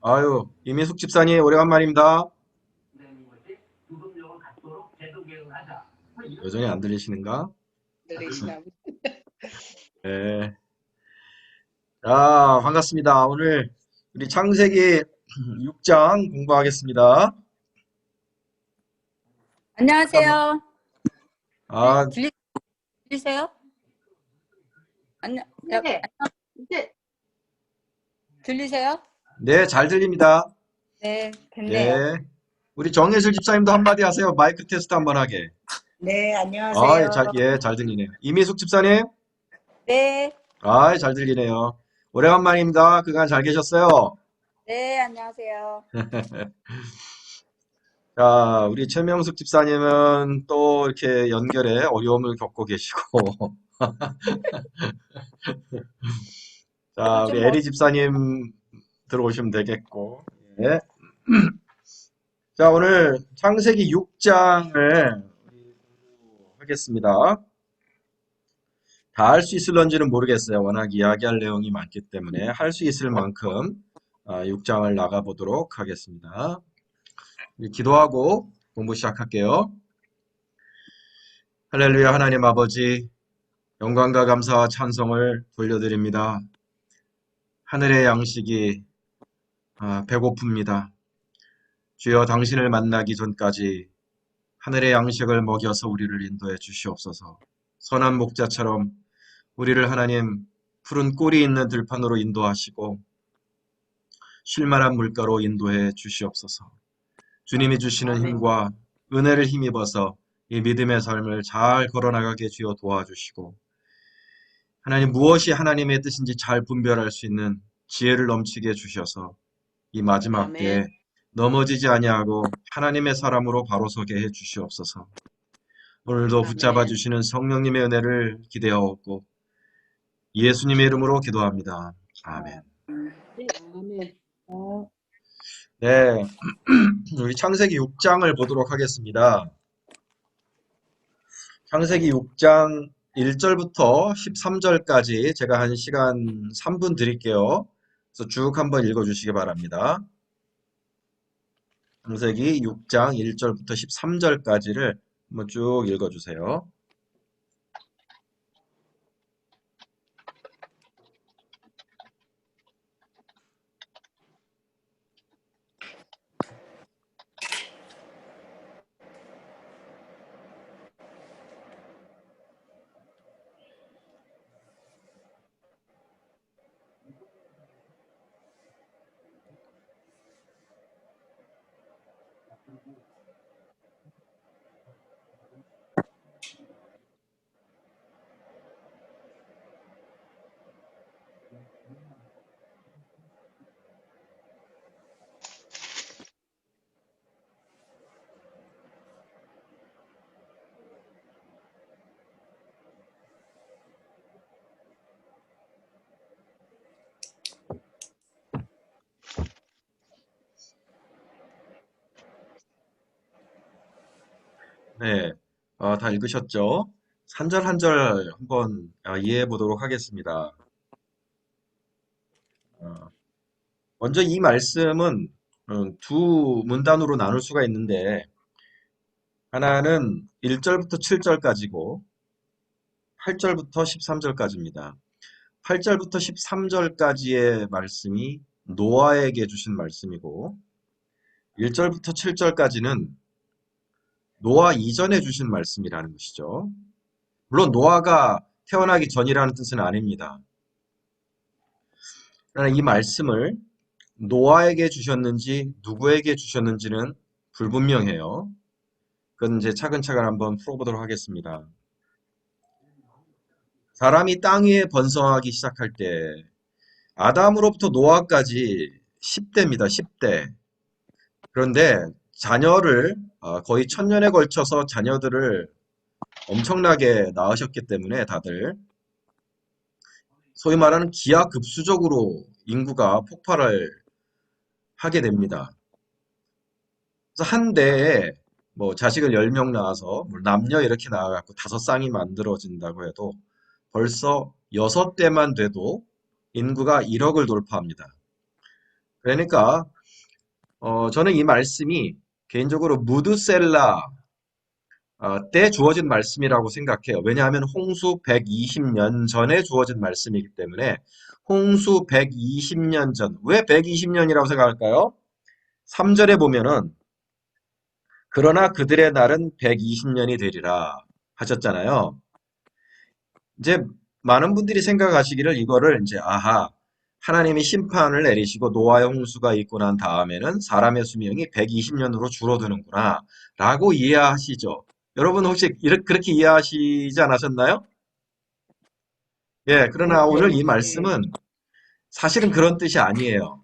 아유, 이민숙 집사님, 오래간만입니다. 여전히 안 들리시는가? 들리시나 보다. 네. 아, 반갑습니다. 오늘 우리 창세기 6장 공부하겠습니다. 한번, 안녕하세요. 아, 들리세요? 안녕, 네, 이제 들리세요? 네, 잘 들립니다. 네, 됐네요. 네. 우리 정예슬 집사님도 한마디 하세요. 마이크 테스트 한번 하게. 네, 아, 예, 안녕하세요. 잘 들리네요. 이민숙 집사님, 네, 아, 잘 들리네요. 오래간만입니다. 그간 잘 계셨어요? 네, 안녕하세요. 자, 우리 최명숙 집사님은 또 이렇게 연결에 어려움을 겪고 계시고, 자, 우리 요즘 에리 집사님 들어오시면 되겠고, 예. 자, 오늘 창세기 6장을 하겠습니다. 다 할 수 있을런지는 모르겠어요. 워낙 이야기할 내용이 많기 때문에 할 수 있을 만큼 6장을 나가보도록 하겠습니다. 기도하고 공부 시작할게요. 할렐루야. 하나님 아버지, 영광과 감사와 찬송을 돌려드립니다. 하늘의 양식이 배고픕니다. 주여, 당신을 만나기 전까지 하늘의 양식을 먹여서 우리를 인도해 주시옵소서. 선한 목자처럼 우리를 하나님 푸른 꿀이 있는 들판으로 인도하시고 쉴만한 물가로 인도해 주시옵소서. 주님이 주시는 아멘. 힘과 은혜를 힘입어서 이 믿음의 삶을 잘 걸어나가게 주여 도와주시고, 하나님 무엇이 하나님의 뜻인지 잘 분별할 수 있는 지혜를 넘치게 해주셔서 이 마지막 때에 아멘. 넘어지지 아니하고 하나님의 사람으로 바로 서게 해 주시옵소서. 오늘도 붙잡아 아멘. 주시는 성령님의 은혜를 기대하옵고 예수님의 이름으로 기도합니다. 아멘. 네, 아멘. 네, 우리 창세기 6장을 보도록 하겠습니다. 창세기 6장 1절부터 13절까지 제가 한 시간 3분 드릴게요. 그래서 쭉 한번 읽어주시기 바랍니다. 창세기 6장 1절부터 13절까지를 한번 쭉 읽어주세요. 네, 다 읽으셨죠? 한 절 한 절 한번 이해해 보도록 하겠습니다. 어, 먼저 이 말씀은 두 문단으로 나눌 수가 있는데, 하나는 1절부터 7절까지고 8절부터 13절까지입니다. 8절부터 13절까지의 말씀이 노아에게 주신 말씀이고 1절부터 7절까지는 노아 이전에 주신 말씀이라는 것이죠. 물론 노아가 태어나기 전이라는 뜻은 아닙니다. 그러나 이 말씀을 노아에게 주셨는지 누구에게 주셨는지는 불분명해요. 그건 이제 차근차근 한번 풀어보도록 하겠습니다. 사람이 땅 위에 번성하기 시작할 때 아담으로부터 노아까지 10대입니다. 10대. 그런데 자녀를 거의 1000년에 걸쳐서 자녀들을 엄청나게 낳으셨기 때문에 다들 소위 말하는 기하급수적으로 인구가 폭발을 하게 됩니다. 그래서 한 대에 뭐 자식을 10명 낳아서 뭐 남녀 이렇게 낳아갖고 5쌍이 만들어진다고 해도 벌써 6대만 돼도 인구가 1억을 돌파합니다. 그러니까 저는 이 말씀이 개인적으로 무드셀라 때 주어진 말씀이라고 생각해요. 왜냐하면 홍수 120년 전에 주어진 말씀이기 때문에 홍수 120년 전. 왜 120년이라고 생각할까요? 3절에 보면은 그러나 그들의 날은 120년이 되리라 하셨잖아요. 이제 많은 분들이 생각하시기를 이거를 이제 아하 하나님이 심판을 내리시고 노아의 홍수가 있고 난 다음에는 사람의 수명이 120년으로 줄어드는구나 라고 이해하시죠. 여러분 혹시 그렇게 이해하시지 않으셨나요? 예, 그러나 오늘 이 네. 말씀은 사실은 그런 뜻이 아니에요.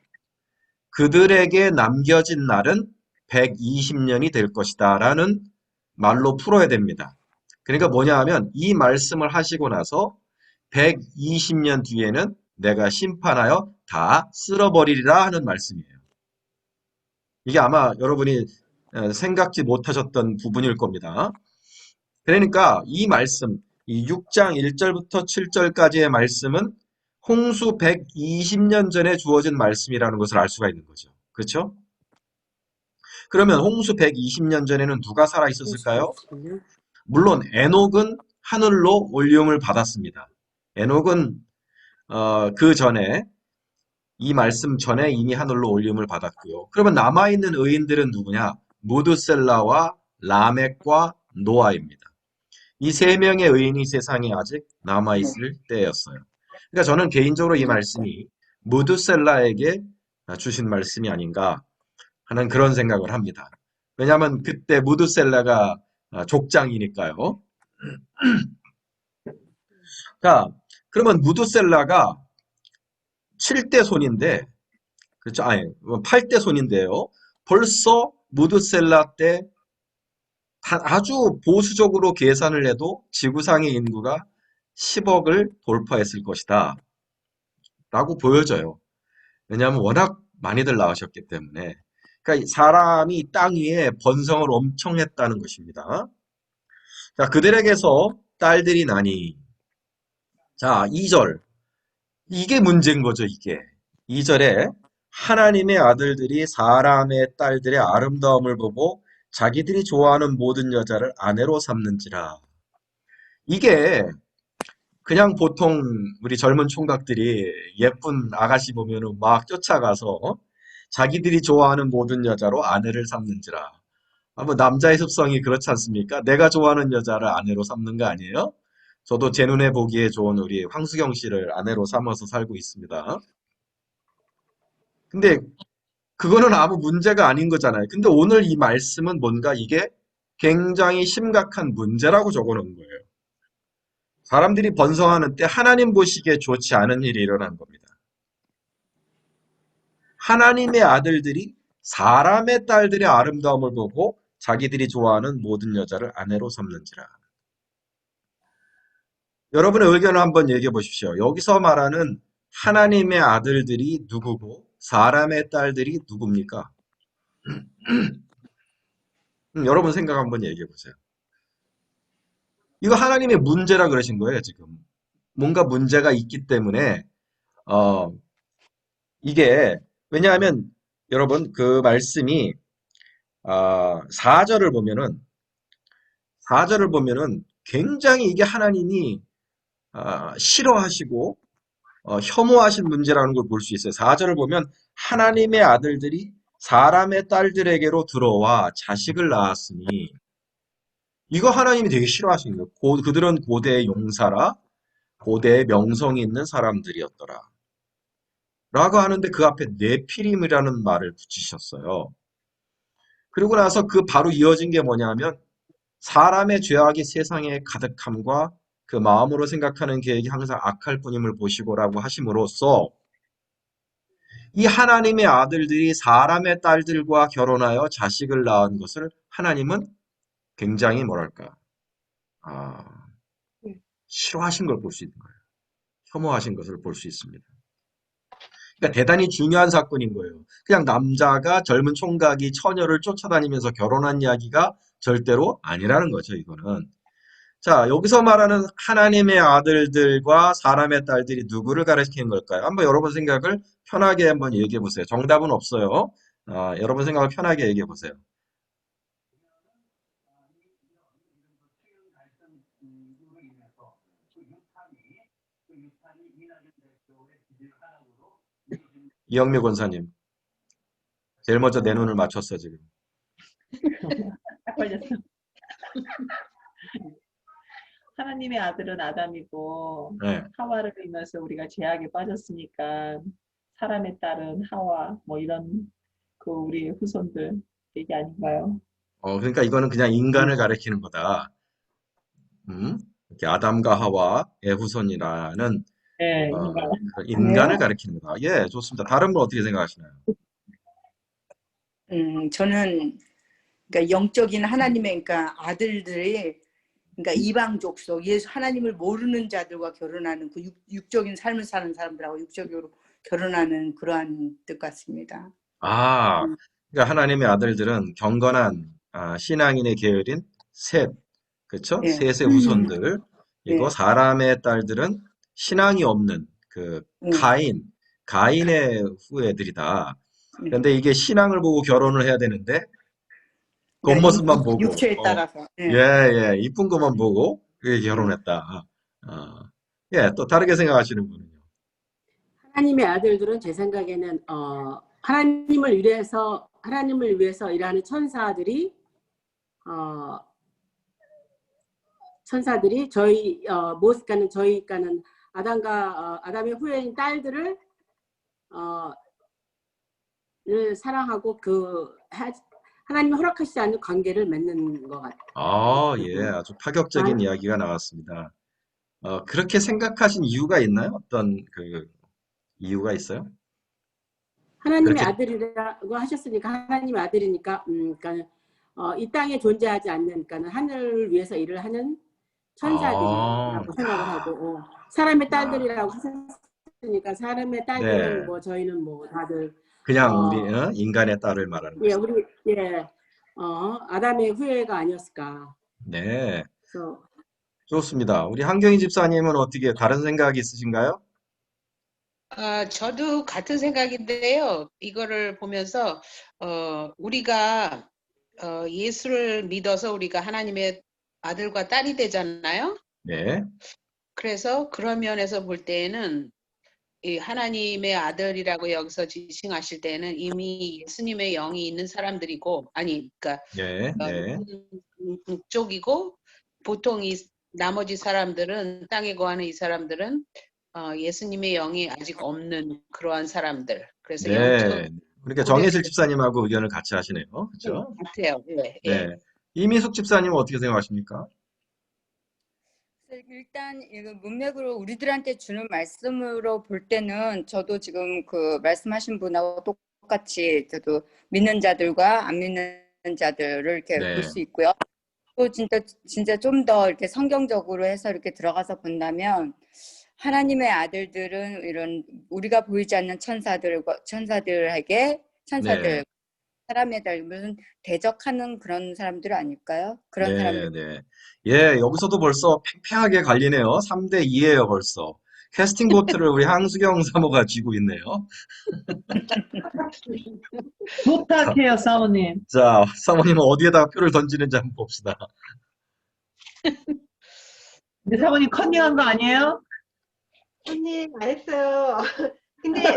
그들에게 남겨진 날은 120년이 될 것이다 라는 말로 풀어야 됩니다. 그러니까 뭐냐 하면 이 말씀을 하시고 나서 120년 뒤에는 내가 심판하여 다 쓸어버리리라 하는 말씀이에요. 이게 아마 여러분이 생각지 못하셨던 부분일 겁니다. 그러니까 이 말씀, 이 6장 1절부터 7절까지의 말씀은 홍수 120년 전에 주어진 말씀이라는 것을 알 수가 있는 거죠. 그렇죠? 그러면 홍수 120년 전에는 누가 살아 있었을까요? 물론 에녹은 하늘로 올리움을 받았습니다. 에녹은 그 전에 이 말씀 전에 이미 하늘로 올림을 받았고요. 그러면 남아있는 의인들은 누구냐? 무드셀라와 라멕과 노아입니다. 이 세 명의 의인이 세상에 아직 남아있을 때였어요. 그러니까 저는 개인적으로 이 말씀이 무드셀라에게 주신 말씀이 아닌가 하는 그런 생각을 합니다. 왜냐하면 그때 무드셀라가 족장이니까요. 자, 그러면 무드셀라가 7대 손인데 그렇죠. 아니, 8대 손인데요. 벌써 무드셀라 때 아주 보수적으로 계산을 해도 지구상의 인구가 10억을 돌파했을 것이다. 라고 보여져요. 왜냐하면 워낙 많이들 나오셨기 때문에. 그러니까 사람이 땅 위에 번성을 엄청 했다는 것입니다. 자, 그들에게서 딸들이 나니. 자, 2절. 이게 문제인 거죠, 이게. 2절에 하나님의 아들들이 사람의 딸들의 아름다움을 보고 자기들이 좋아하는 모든 여자를 아내로 삼는지라. 이게 그냥 보통 우리 젊은 총각들이 예쁜 아가씨 보면은 막 쫓아가서 자기들이 좋아하는 모든 여자로 아내를 삼는지라. 뭐 남자의 습성이 그렇지 않습니까? 내가 좋아하는 여자를 아내로 삼는 거 아니에요? 저도 제 눈에 보기에 좋은 우리 황수경 씨를 아내로 삼아서 살고 있습니다. 근데 그거는 아무 문제가 아닌 거잖아요. 근데 오늘 이 말씀은 뭔가 이게 굉장히 심각한 문제라고 적어 놓은 거예요. 사람들이 번성하는 때 하나님 보시기에 좋지 않은 일이 일어난 겁니다. 하나님의 아들들이 사람의 딸들의 아름다움을 보고 자기들이 좋아하는 모든 여자를 아내로 삼는지라. 여러분의 의견을 한번 얘기해 보십시오. 여기서 말하는 하나님의 아들들이 누구고 사람의 딸들이 누굽니까? 여러분 생각 한번 얘기해 보세요. 이거 하나님의 문제라 그러신 거예요, 지금. 뭔가 문제가 있기 때문에, 어, 이게, 왜냐하면, 여러분, 그 말씀이, 4절을 보면은, 4절을 보면은 굉장히 이게 하나님이, 싫어하시고, 혐오하신 문제라는 걸 볼 수 있어요. 4절을 보면, 하나님의 아들들이 사람의 딸들에게로 들어와 자식을 낳았으니, 이거 하나님이 되게 싫어하시는 거예요. 그들은 고대의 용사라, 고대의 명성이 있는 사람들이었더라. 라고 하는데 그 앞에 네피림이라는 말을 붙이셨어요. 그리고 나서 그 바로 이어진 게 뭐냐면 사람의 죄악이 세상에 가득함과 그 마음으로 생각하는 계획이 항상 악할 뿐임을 보시고라고 하심으로써 이 하나님의 아들들이 사람의 딸들과 결혼하여 자식을 낳은 것을 하나님은 굉장히 뭐랄까 아, 싫어하신 걸 볼 수 있는 거예요. 혐오하신 것을 볼 수 있습니다. 그러니까 대단히 중요한 사건인 거예요. 그냥 남자가 젊은 총각이 처녀를 쫓아다니면서 결혼한 이야기가 절대로 아니라는 거죠, 이거는. 자, 여기서 말하는 하나님의 아들들과 사람의 딸들이 누구를 가리키는 걸까요? 한번 여러분 생각을 편하게 한번 얘기해 보세요. 정답은 없어요. 여러분 생각을 편하게 얘기해 보세요. 이영미 권사님, 제일 먼저 내 눈을 맞췄어, 지금. 딱 걸렸어. 하나님의 아들은 아담이고 네. 하와를 인해서 우리가 죄악에 빠졌으니까 사람의 딸은 하와 뭐 이런 그 우리 후손들 얘기 아닌가요? 그러니까 이거는 그냥 인간을 가리키는 거다. 이렇게 아담과 하와의 후손이라는 네, 그 인간을 가리키는 거다. 예, 좋습니다. 다른 분 어떻게 생각하시나요? 저는 그러니까 영적인 하나님의 그러니까 아들들이 그러니까 이방 족속 예수 하나님을 모르는 자들과 결혼하는 그 육적인 삶을 사는 사람들하고 육적으로 결혼하는 그러한 뜻 같습니다. 그러니까 하나님의 아들들은 경건한 신앙인의 계열인 셋, 그렇죠? 예. 셋의 후손들. 이거 예. 사람의 딸들은 신앙이 없는 그 가인의 후예들이다. 그런데 이게 신앙을 보고 결혼을 해야 되는데 겉모습만 보고, 육체에 따라서. 예, 예, 이쁜 것만 보고 그게 결혼했다. 예, 또 다르게 생각하시는 분은요. 하나님의 아들들은 제 생각에는 하나님을 위해서 일하는 천사들이 저희가는 아담의 후예인 딸들을 사랑하고 하나님이 허락하시지 않는 관계를 맺는 것 같아요. 예, 아주 파격적인 이야기가 나왔습니다. 그렇게 생각하신 이유가 있나요? 어떤 그 이유가 있어요? 하나님의 그렇게 아들이라고 하셨으니까 하나님의 아들이니까 그러니까 이 땅에 존재하지 않는 그러니까 하늘을 위해서 일을 하는 천사들이라고 생각을 하고 사람의 딸들이라고 하셨으니까 사람의 딸들은 네, 뭐 저희는 뭐 다들 그냥 우리 인간의 딸을 말하는 예 것이다. 우리 아담의 후예가 아니었을까. 네, 그래서 좋습니다. 우리 한경희 집사님은 어떻게 다른 생각이 있으신가요? 저도 같은 생각인데요. 이거를 보면서 우리가 예수를 믿어서 우리가 하나님의 아들과 딸이 되잖아요. 네, 그래서 그런 면에서 볼 때에는 이 하나님의 아들이라고 여기서 지칭하실 때는 이미 예수님의 영이 있는 사람들이고, 그러니까 네, 네, 쪽이고, 보통 이 나머지 사람들은 땅에 거하는 이 사람들은 예수님의 영이 아직 없는 그러한 사람들. 그래서 영적으로 네. 그러니까 고려되는 정혜슬 집사님하고 의견을 같이 하시네요. 그렇죠? 같아요. 예, 예. 네. 이미숙 집사님은 어떻게 생각하십니까? 일단 이거 문맥으로 우리들한테 주는 말씀으로 볼 때는 저도 지금 그 말씀하신 분하고 똑같이 저도 믿는 자들과 안 믿는 자들을 이렇게 볼 네, 수 있고요. 또 진짜 좀 더 이렇게 성경적으로 해서 이렇게 들어가서 본다면 하나님의 아들들은 이런 우리가 보이지 않는 천사들에게 네, 사람의 닮은 대적하는 그런 사람들 아닐까요? 그런 사람들. 네, 네. 예, 여기서도 벌써 팽팽하게 갈리네요. 3대 2예요, 벌써. 캐스팅 보트를 우리 항수경 사모가 쥐고 있네요. 부탁해요, 사모님. 자, 사모님은 어디에다가 표를 던지는지 한번 봅시다. 근데 사모님 컨닝한 거 아니에요? 언니 알았어요. 근데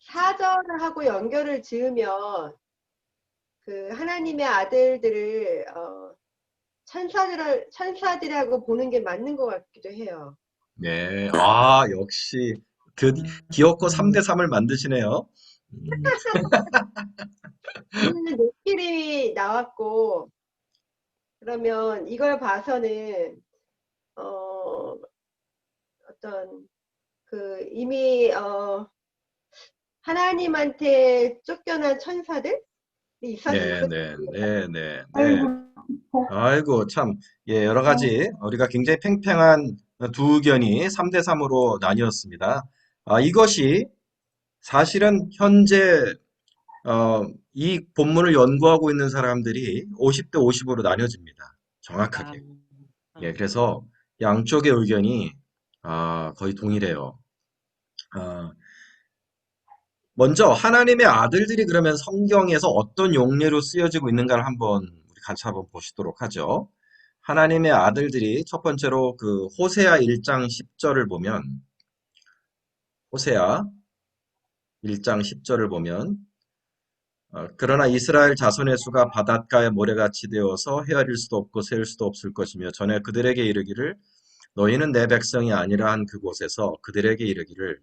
사절을 하고 연결을 지으면 그 하나님의 아들들을 천사들하고 보는 게 맞는 것 같기도 해요. 네, 역시 기어코 3대 3을 만드시네요. 오늘 내끼리 나왔고 그러면 이걸 봐서는 어떤 그 이미 하나님한테 쫓겨난 천사들이 있었을 네, 네, 네, 네, 네. 아이고, 참, 예, 여러 가지, 우리가 굉장히 팽팽한 두 의견이 3대 3으로 나뉘었습니다. 이것이 사실은 현재, 이 본문을 연구하고 있는 사람들이 50대 50으로 나뉘어집니다. 정확하게. 예, 그래서 양쪽의 의견이, 거의 동일해요. 아, 먼저 하나님의 아들들이 그러면 성경에서 어떤 용례로 쓰여지고 있는가를 한번 우리 같이 한번 보시도록 하죠. 하나님의 아들들이 첫 번째로 그 호세아 1장 10절을 보면 호세아 1장 10절을 보면 그러나 이스라엘 자손의 수가 바닷가의 모래같이 되어서 헤아릴 수도 없고 셀 수도 없을 것이며 전에 그들에게 이르기를 너희는 내 백성이 아니라 한 그곳에서 그들에게 이르기를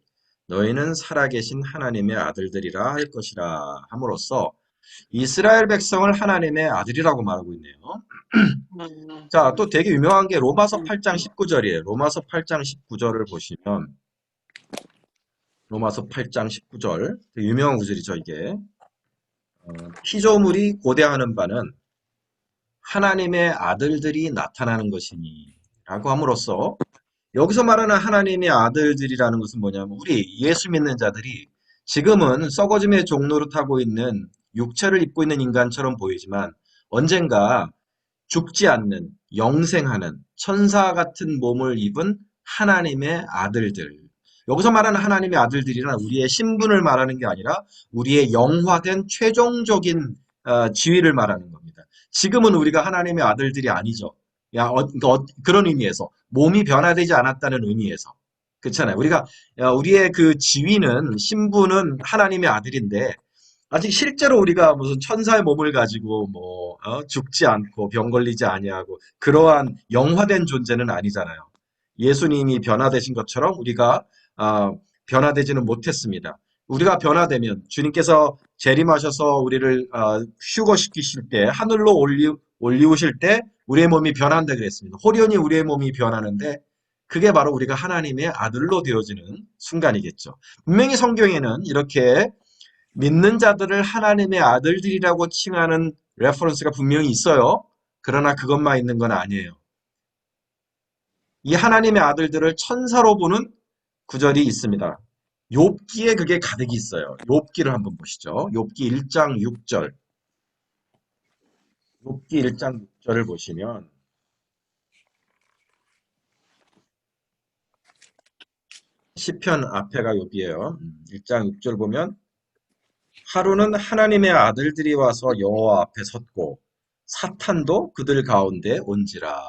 너희는 살아계신 하나님의 아들들이라 할 것이라 함으로써 이스라엘 백성을 하나님의 아들이라고 말하고 있네요. 자, 또 되게 유명한 게 로마서 8장 19절이에요. 로마서 8장 19절을 보시면 로마서 8장 19절 되게 유명한 구절이죠, 이게. 피조물이 고대하는 바는 하나님의 아들들이 나타나는 것이니 라고 함으로써 여기서 말하는 하나님의 아들들이라는 것은 뭐냐면 우리 예수 믿는 자들이 지금은 썩어짐의 종로를 타고 있는 육체를 입고 있는 인간처럼 보이지만 언젠가 죽지 않는 영생하는 천사 같은 몸을 입은 하나님의 아들들. 여기서 말하는 하나님의 아들들이란 우리의 신분을 말하는 게 아니라 우리의 영화된 최종적인 지위를 말하는 겁니다. 지금은 우리가 하나님의 아들들이 아니죠. 그런 의미에서 몸이 변화되지 않았다는 의미에서 그렇잖아요. 우리의 그 지위는 신분은 하나님의 아들인데 아직 실제로 우리가 무슨 천사의 몸을 가지고 죽지 않고 병 걸리지 아니하고 그러한 영화된 존재는 아니잖아요. 예수님이 변화되신 것처럼 우리가 변화되지는 못했습니다. 우리가 변화되면 주님께서 재림하셔서 우리를 휴거시키실 때 하늘로 올리우실 때 우리의 몸이 변한다 그랬습니다. 호련히 우리의 몸이 변하는데 그게 바로 우리가 하나님의 아들로 되어지는 순간이겠죠. 분명히 성경에는 이렇게 믿는 자들을 하나님의 아들들이라고 칭하는 레퍼런스가 분명히 있어요. 그러나 그것만 있는 건 아니에요. 이 하나님의 아들들을 천사로 보는 구절이 있습니다. 욥기에 그게 가득 있어요. 욥기를 한번 보시죠. 욥기 1장 6절. 욥기 1장 6절을 보시면 시편 앞에가 욥이에요. 1장 6절 보면 하루는 하나님의 아들들이 와서 여호와 앞에 섰고 사탄도 그들 가운데 온지라.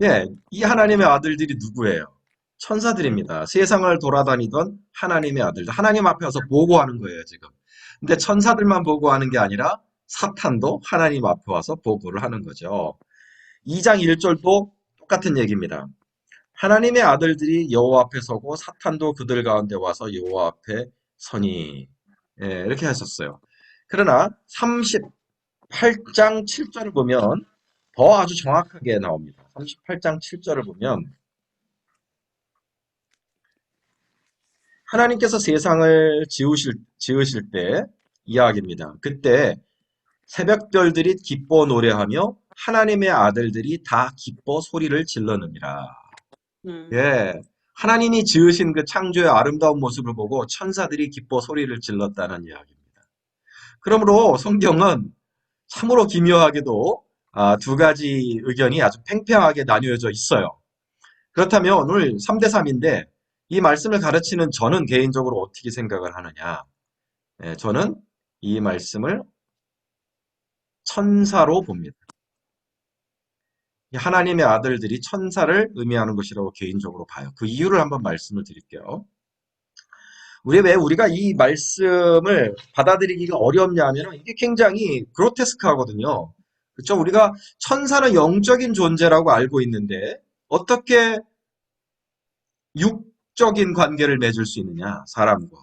예, 이 하나님의 아들들이 누구예요? 천사들입니다. 세상을 돌아다니던 하나님의 아들들. 하나님 앞에 와서 보고하는 거예요, 지금. 근데 천사들만 보고하는 게 아니라 사탄도 하나님 앞에 와서 보고를 하는 거죠. 2장 1절도 똑같은 얘기입니다. 하나님의 아들들이 여호와 앞에 서고 사탄도 그들 가운데 와서 여호와 앞에 서니. 예, 이렇게 하셨어요. 그러나 38장 7절을 보면 더 아주 정확하게 나옵니다. 38장 7절을 보면 하나님께서 세상을 지으실 때 이야기입니다. 그때 새벽별들이 기뻐 노래하며 하나님의 아들들이 다 기뻐 소리를 질러느니라. 예, 하나님이 지으신 그 창조의 아름다운 모습을 보고 천사들이 기뻐 소리를 질렀다는 이야기입니다. 그러므로 성경은 참으로 기묘하게도 두 가지 의견이 아주 팽팽하게 나뉘어져 있어요. 그렇다면 오늘 3대3인데 이 말씀을 가르치는 저는 개인적으로 어떻게 생각을 하느냐. 저는 이 말씀을 천사로 봅니다. 하나님의 아들들이 천사를 의미하는 것이라고 개인적으로 봐요. 그 이유를 한번 말씀을 드릴게요. 왜 우리가 이 말씀을 받아들이기가 어렵냐면 이게 굉장히 그로테스크하거든요. 그렇죠? 우리가 천사는 영적인 존재라고 알고 있는데 어떻게 육적인 관계를 맺을 수 있느냐, 사람과.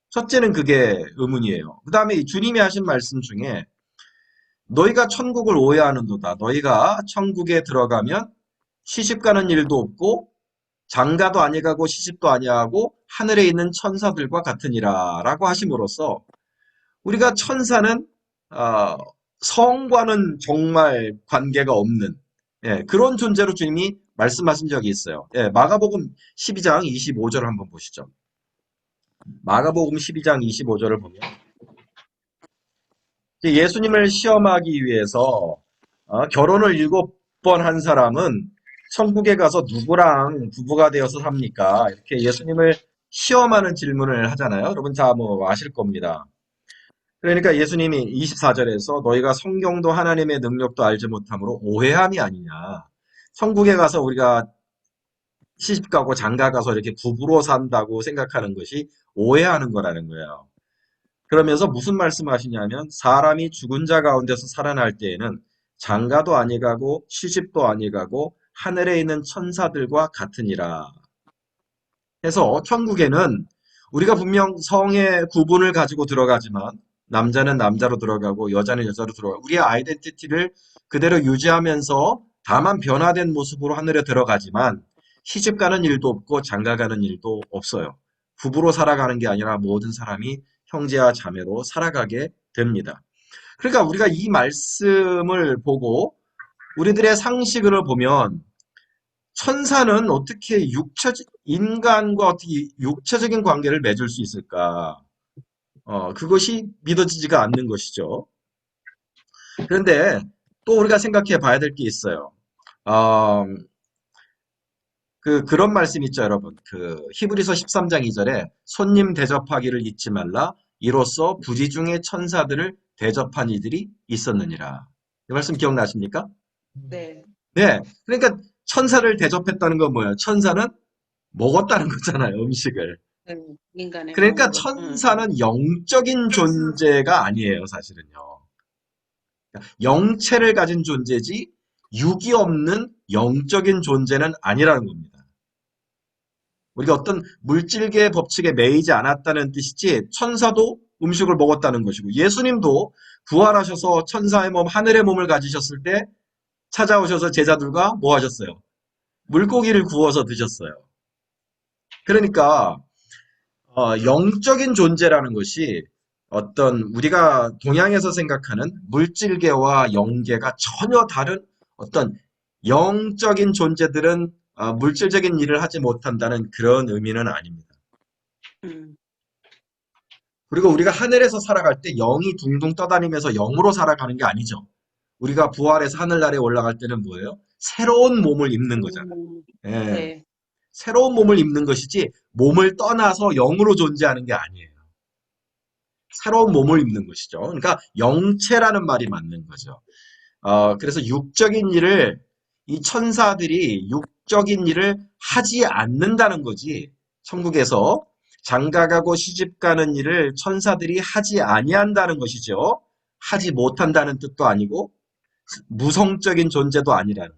첫째는 그게 의문이에요. 그 다음에 주님이 하신 말씀 중에 너희가 천국을 오해하는도다. 너희가 천국에 들어가면 시집가는 일도 없고 장가도 아니가고 시집도 아니하고 하늘에 있는 천사들과 같으니라 라고 하심으로써 우리가 천사는 성과는 정말 관계가 없는 그런 존재로 주님이 말씀하신 적이 있어요. 마가복음 12장 25절을 한번 보시죠. 마가복음 12장 25절을 보면 예수님을 시험하기 위해서 결혼을 7번 한 사람은 천국에 가서 누구랑 부부가 되어서 삽니까? 이렇게 예수님을 시험하는 질문을 하잖아요. 여러분 다 뭐 아실 겁니다. 그러니까 예수님이 24절에서 너희가 성경도 하나님의 능력도 알지 못함으로 오해함이 아니냐. 천국에 가서 우리가 시집가고 장가가서 이렇게 부부로 산다고 생각하는 것이 오해하는 거라는 거예요. 그러면서 무슨 말씀하시냐면 사람이 죽은 자 가운데서 살아날 때에는 장가도 아니 가고 시집도 아니 가고 하늘에 있는 천사들과 같으니라. 해서 천국에는 우리가 분명 성의 구분을 가지고 들어가지만 남자는 남자로 들어가고 여자는 여자로 들어가고 우리의 아이덴티티를 그대로 유지하면서 다만 변화된 모습으로 하늘에 들어가지만 시집가는 일도 없고 장가가는 일도 없어요. 부부로 살아가는 게 아니라 모든 사람이 형제와 자매로 살아가게 됩니다. 그러니까 우리가 이 말씀을 보고 우리들의 상식을 보면 천사는 어떻게 인간과 어떻게 육체적인 관계를 맺을 수 있을까? 그것이 믿어지지가 않는 것이죠. 그런데 또 우리가 생각해 봐야 될 게 있어요. 어, 그런 말씀 있죠, 여러분. 히브리서 13장 2절에 손님 대접하기를 잊지 말라. 이로써 부지 중에 천사들을 대접한 이들이 있었느니라. 이 말씀 기억나십니까? 네. 네. 그러니까 천사를 대접했다는 건 뭐예요? 천사는 먹었다는 거잖아요, 음식을. 인간의 그러니까 몸으로. 천사는 영적인 존재가 아니에요, 사실은요. 영체를 가진 존재지 육이 없는 영적인 존재는 아니라는 겁니다. 우리가 어떤 물질계의 법칙에 매이지 않았다는 뜻이지 천사도 음식을 먹었다는 것이고 예수님도 부활하셔서 천사의 몸, 하늘의 몸을 가지셨을 때 찾아오셔서 제자들과 뭐 하셨어요? 물고기를 구워서 드셨어요. 그러니까 영적인 존재라는 것이 어떤 우리가 동양에서 생각하는 물질계와 영계가 전혀 다른 어떤 영적인 존재들은 물질적인 일을 하지 못한다는 그런 의미는 아닙니다. 음. 그리고 우리가 하늘에서 살아갈 때 영이 둥둥 떠다니면서 영으로 살아가는 게 아니죠. 우리가 부활해서 하늘나라에 올라갈 때는 뭐예요? 새로운 몸을 입는 거잖아요. 예. 네. 새로운 몸을 입는 것이지 몸을 떠나서 영으로 존재하는 게 아니에요. 새로운 몸을 입는 것이죠. 그러니까 영체라는 말이 맞는 거죠. 그래서 육적인 일을 이 천사들이 육적인 일을 하지 않는다는 거지. 천국에서 장가가고 시집가는 일을 천사들이 하지 아니한다는 것이죠. 하지 못한다는 뜻도 아니고 무성적인 존재도 아니라는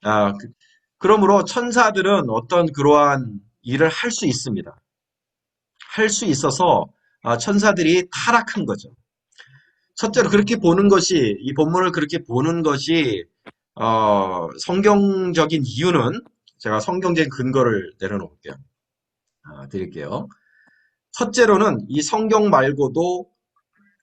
거예요. 그러므로 천사들은 어떤 그러한 일을 할 수 있습니다. 할 수 있어서 천사들이 타락한 거죠. 첫째로 그렇게 보는 것이 이 본문을 그렇게 보는 것이 성경적인 이유는 제가 성경적인 근거를 내려놓을게요. 드릴게요. 첫째로는 이 성경 말고도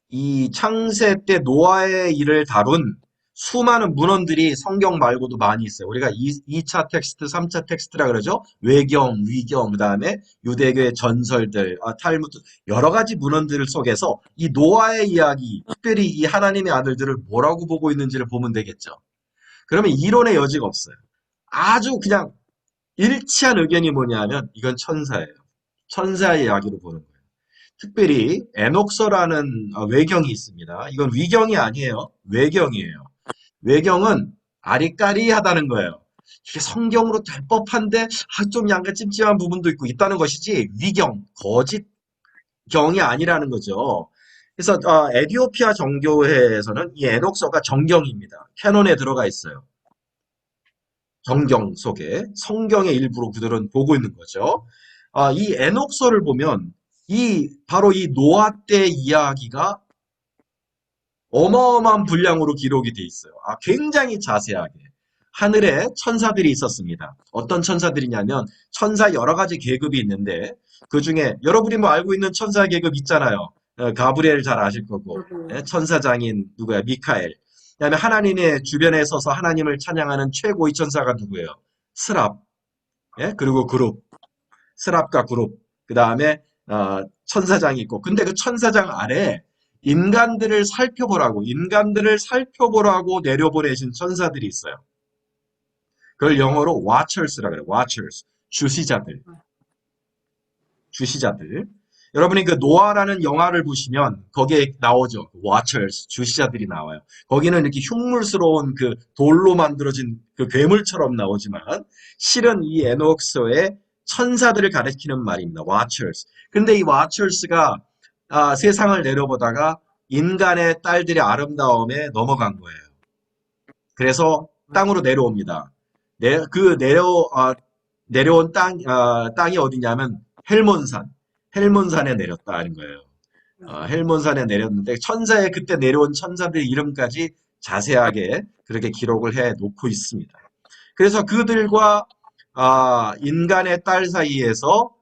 이 창세 때 노아의 일을 다룬 수많은 문헌들이 성경 말고도 많이 있어요. 우리가 2차 텍스트, 3차 텍스트라 그러죠. 외경, 위경, 그 다음에 유대교의 전설들, 탈무드, 여러 가지 문헌들 속에서 이 노아의 이야기, 특별히 이 하나님의 아들들을 뭐라고 보고 있는지를 보면 되겠죠. 그러면 이론의 여지가 없어요. 아주 그냥 일치한 의견이 뭐냐면 이건 천사예요. 천사의 이야기로 보는 거예요. 특별히 에녹서라는 외경이 있습니다. 이건 위경이 아니에요. 외경이에요. 외경은 아리까리하다는 거예요. 이게 성경으로 될 법한데 좀 약간 찜찜한 부분도 있다는 것이지 위경, 거짓경이 아니라는 거죠. 그래서 에티오피아 정교회에서는 이 에녹서가 정경입니다. 캐논에 들어가 있어요. 정경 속에 성경의 일부로 그들은 보고 있는 거죠. 이 에녹서를 보면 바로 이 노아 때 이야기가 어마어마한 분량으로 기록이 돼 있어요. 굉장히 자세하게. 하늘에 천사들이 있었습니다. 어떤 천사들이냐면 천사 여러 가지 계급이 있는데 그 중에 여러분이 뭐 알고 있는 천사 계급 있잖아요. 가브리엘 잘 아실 거고 천사장인 누구야? 미카엘. 그다음에 하나님의 주변에 서서 하나님을 찬양하는 최고의 천사가 누구예요? 스랍. 그리고 그룹. 스랍과 그룹. 그 다음에 천사장이 있고 근데 그 천사장 아래 인간들을 살펴보라고 내려보내신 천사들이 있어요. 그걸 영어로 watchers라 그래요. watchers. 주시자들. 주시자들. 여러분이 그 노아라는 영화를 보시면 거기에 나오죠. Watchers, 주시자들이 나와요. 거기는 이렇게 흉물스러운 그 돌로 만들어진 그 괴물처럼 나오지만 실은 이 에녹서의 천사들을 가리키는 말입니다. Watchers. 근데 이 Watchers가 세상을 내려보다가 인간의 딸들의 아름다움에 넘어간 거예요. 그래서 땅으로 내려옵니다. 내려온 땅이 어디냐면 헬몬산에 내렸다는 거예요. 헬몬산에 내렸는데 그때 내려온 천사들의 이름까지 자세하게 그렇게 기록을 해 놓고 있습니다. 그래서 그들과 인간의 딸 사이에서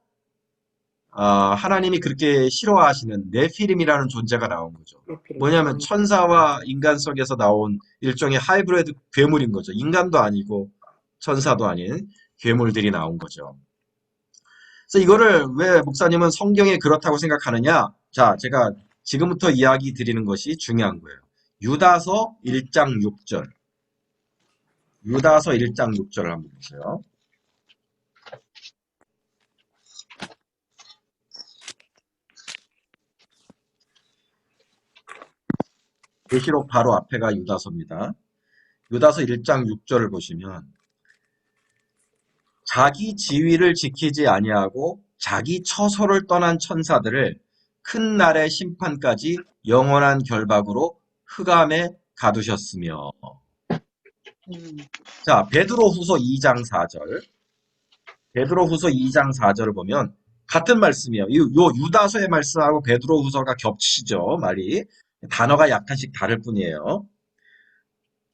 하나님이 그렇게 싫어하시는 네피림이라는 존재가 나온 거죠. 뭐냐면 천사와 인간 속에서 나온 일종의 하이브리드 괴물인 거죠. 인간도 아니고 천사도 아닌 괴물들이 나온 거죠. 그래서 이거를 왜 목사님은 성경에 그렇다고 생각하느냐? 자, 제가 지금부터 이야기 드리는 것이 중요한 거예요. 유다서 1장 6절. 유다서 1장 6절을 한번 보세요. 계시록 바로 앞에가 유다서입니다. 유다서 1장 6절을 보시면 자기 지위를 지키지 아니하고 자기 처소를 떠난 천사들을 큰 날의 심판까지 영원한 결박으로 흑암에 가두셨으며. 자, 베드로후서 2장 4절. 베드로후서 2장 4절을 보면 같은 말씀이에요. 요 유다서의 말씀하고 베드로후서가 겹치죠, 말이. 단어가 약간씩 다를 뿐이에요.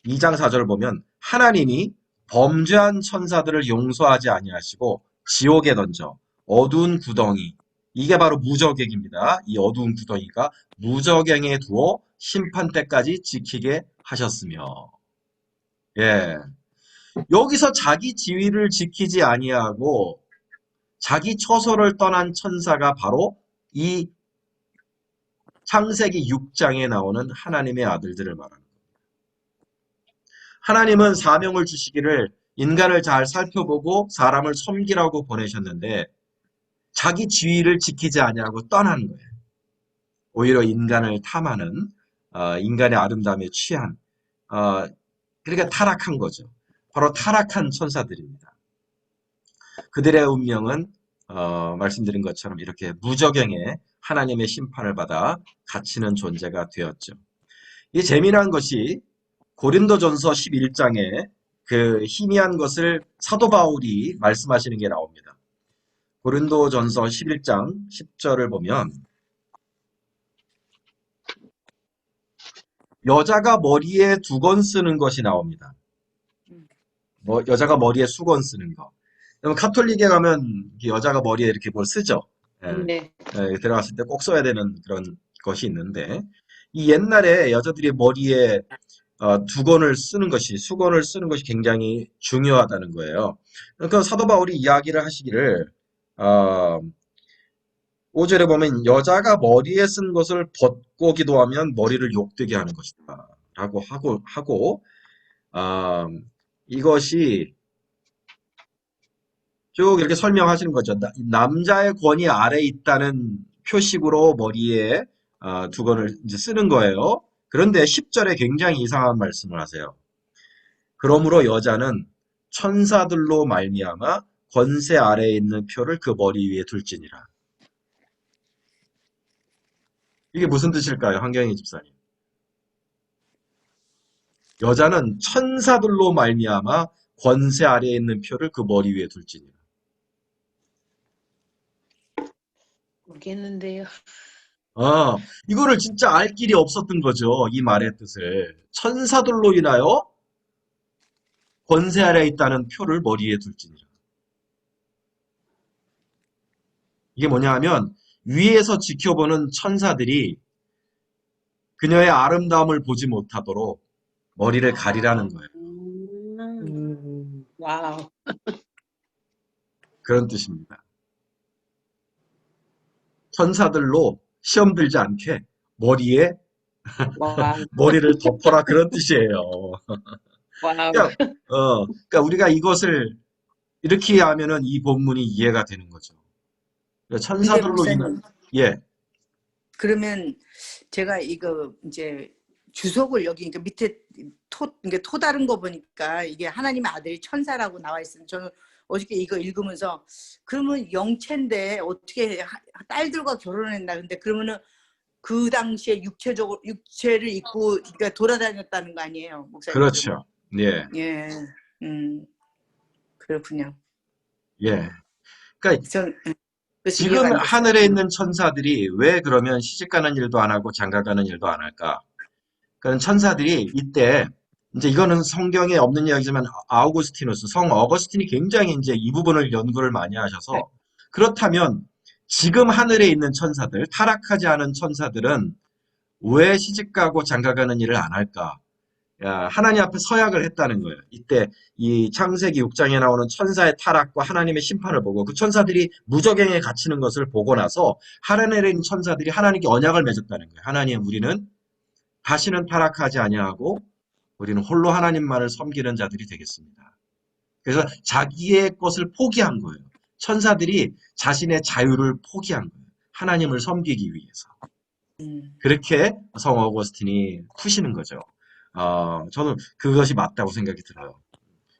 2장 4절을 보면 하나님이 범죄한 천사들을 용서하지 아니하시고 지옥에 던져 어두운 구덩이, 이게 바로 무저갱입니다. 이 어두운 구덩이가 무저갱에 두어 심판 때까지 지키게 하셨으며. 예. 여기서 자기 지위를 지키지 아니하고 자기 처소를 떠난 천사가 바로 이 창세기 6장에 나오는 하나님의 아들들을 말합니다. 하나님은 사명을 주시기를 인간을 잘 살펴보고 사람을 섬기라고 보내셨는데 자기 지위를 지키지 아니하고 떠난 거예요. 오히려 인간을 탐하는 인간의 아름다움에 취한 그러니까 타락한 거죠. 바로 타락한 천사들입니다. 그들의 운명은 말씀드린 것처럼 이렇게 무저갱에 하나님의 심판을 받아 갇히는 존재가 되었죠. 이 재미난 것이 고린도전서 11장에 그 희미한 것을 사도 바울이 말씀하시는 게 나옵니다. 고린도전서 11장 10절을 보면 여자가 머리에 두건 쓰는 것이 나옵니다. 여자가 머리에 수건 쓰는 거. 그럼 카톨릭에 가면 여자가 머리에 이렇게 뭘 쓰죠. 네. 들어갔을 때 꼭 써야 되는 그런 것이 있는데 이 옛날에 여자들이 머리에 두건을 쓰는 것이 수건을 쓰는 것이 굉장히 중요하다는 거예요. 그러니까 사도 바울이 이야기를 하시기를 5절에 보면 여자가 머리에 쓴 것을 벗고 기도하면 머리를 욕되게 하는 것이다 라고 하고 이것이 쭉 이렇게 설명하시는 거죠. 남자의 권위 아래에 있다는 표식으로 머리에 두건을 이제 쓰는 거예요. 그런데 10절에 굉장히 이상한 말씀을 하세요. 그러므로 여자는 천사들로 말미암아 권세 아래에 있는 표를 그 머리 위에 둘지니라. 이게 무슨 뜻일까요? 한경희 집사님. 여자는 천사들로 말미암아 권세 아래에 있는 표를 그 머리 위에 둘지니라. 모르겠는데요. 이거를 진짜 알 길이 없었던 거죠. 이 말의 뜻을. 천사들로 인하여 권세 아래에 있다는 표를 머리에 둘지니라. 이게 뭐냐 하면 위에서 지켜보는 천사들이 그녀의 아름다움을 보지 못하도록 머리를 가리라는 거예요. 와우. 그런 뜻입니다. 천사들로 시험 들지 않게 머리에 와우. 머리를 덮어라 그런 뜻이에요. 와우. 그러니까 우리가 이것을 이렇게 하면은 이 본문이 이해가 되는 거죠. 근데 천사들로 목사님, 예, 그러면 제가 이거 이제 주석을 여기 그러니까 밑에 토 다른 거 보니까 이게 하나님의 아들이 천사라고 나와 있어요. 저는 어저께 이거 읽으면서 그러면 영체인데 어떻게 딸들과 결혼했나? 근데 그러면은 그 당시에 육체를 입고 그러니까 돌아다녔다는 거 아니에요, 목사님? 그렇죠. 예, 그러면. 예, 그렇군요. 예. 그러니까 그래서 이해가 지금 안 됐어요. 하늘에 있는 천사들이 왜 그러면 시집가는 일도 안 하고 장가가는 일도 안 할까? 그런 천사들이 이때 이제 이거는 성경에 없는 이야기지만 아우구스티누스, 성 어거스틴이 굉장히 이제 이 부분을 연구를 많이 하셔서 그렇다면 지금 하늘에 있는 천사들, 타락하지 않은 천사들은 왜 시집가고 장가가는 일을 안 할까? 하나님 앞에 서약을 했다는 거예요. 이때 이 창세기 6장에 나오는 천사의 타락과 하나님의 심판을 보고 그 천사들이 무저갱에 갇히는 것을 보고 나서 하늘에 있는 천사들이 하나님께 언약을 맺었다는 거예요. 하나님, 우리는 다시는 타락하지 아니하고 우리는 홀로 하나님만을 섬기는 자들이 되겠습니다. 그래서 자기의 것을 포기한 거예요. 천사들이 자신의 자유를 포기한 거예요. 하나님을 섬기기 위해서. 그렇게 성 어거스틴이 푸시는 거죠. 저는 그것이 맞다고 생각이 들어요.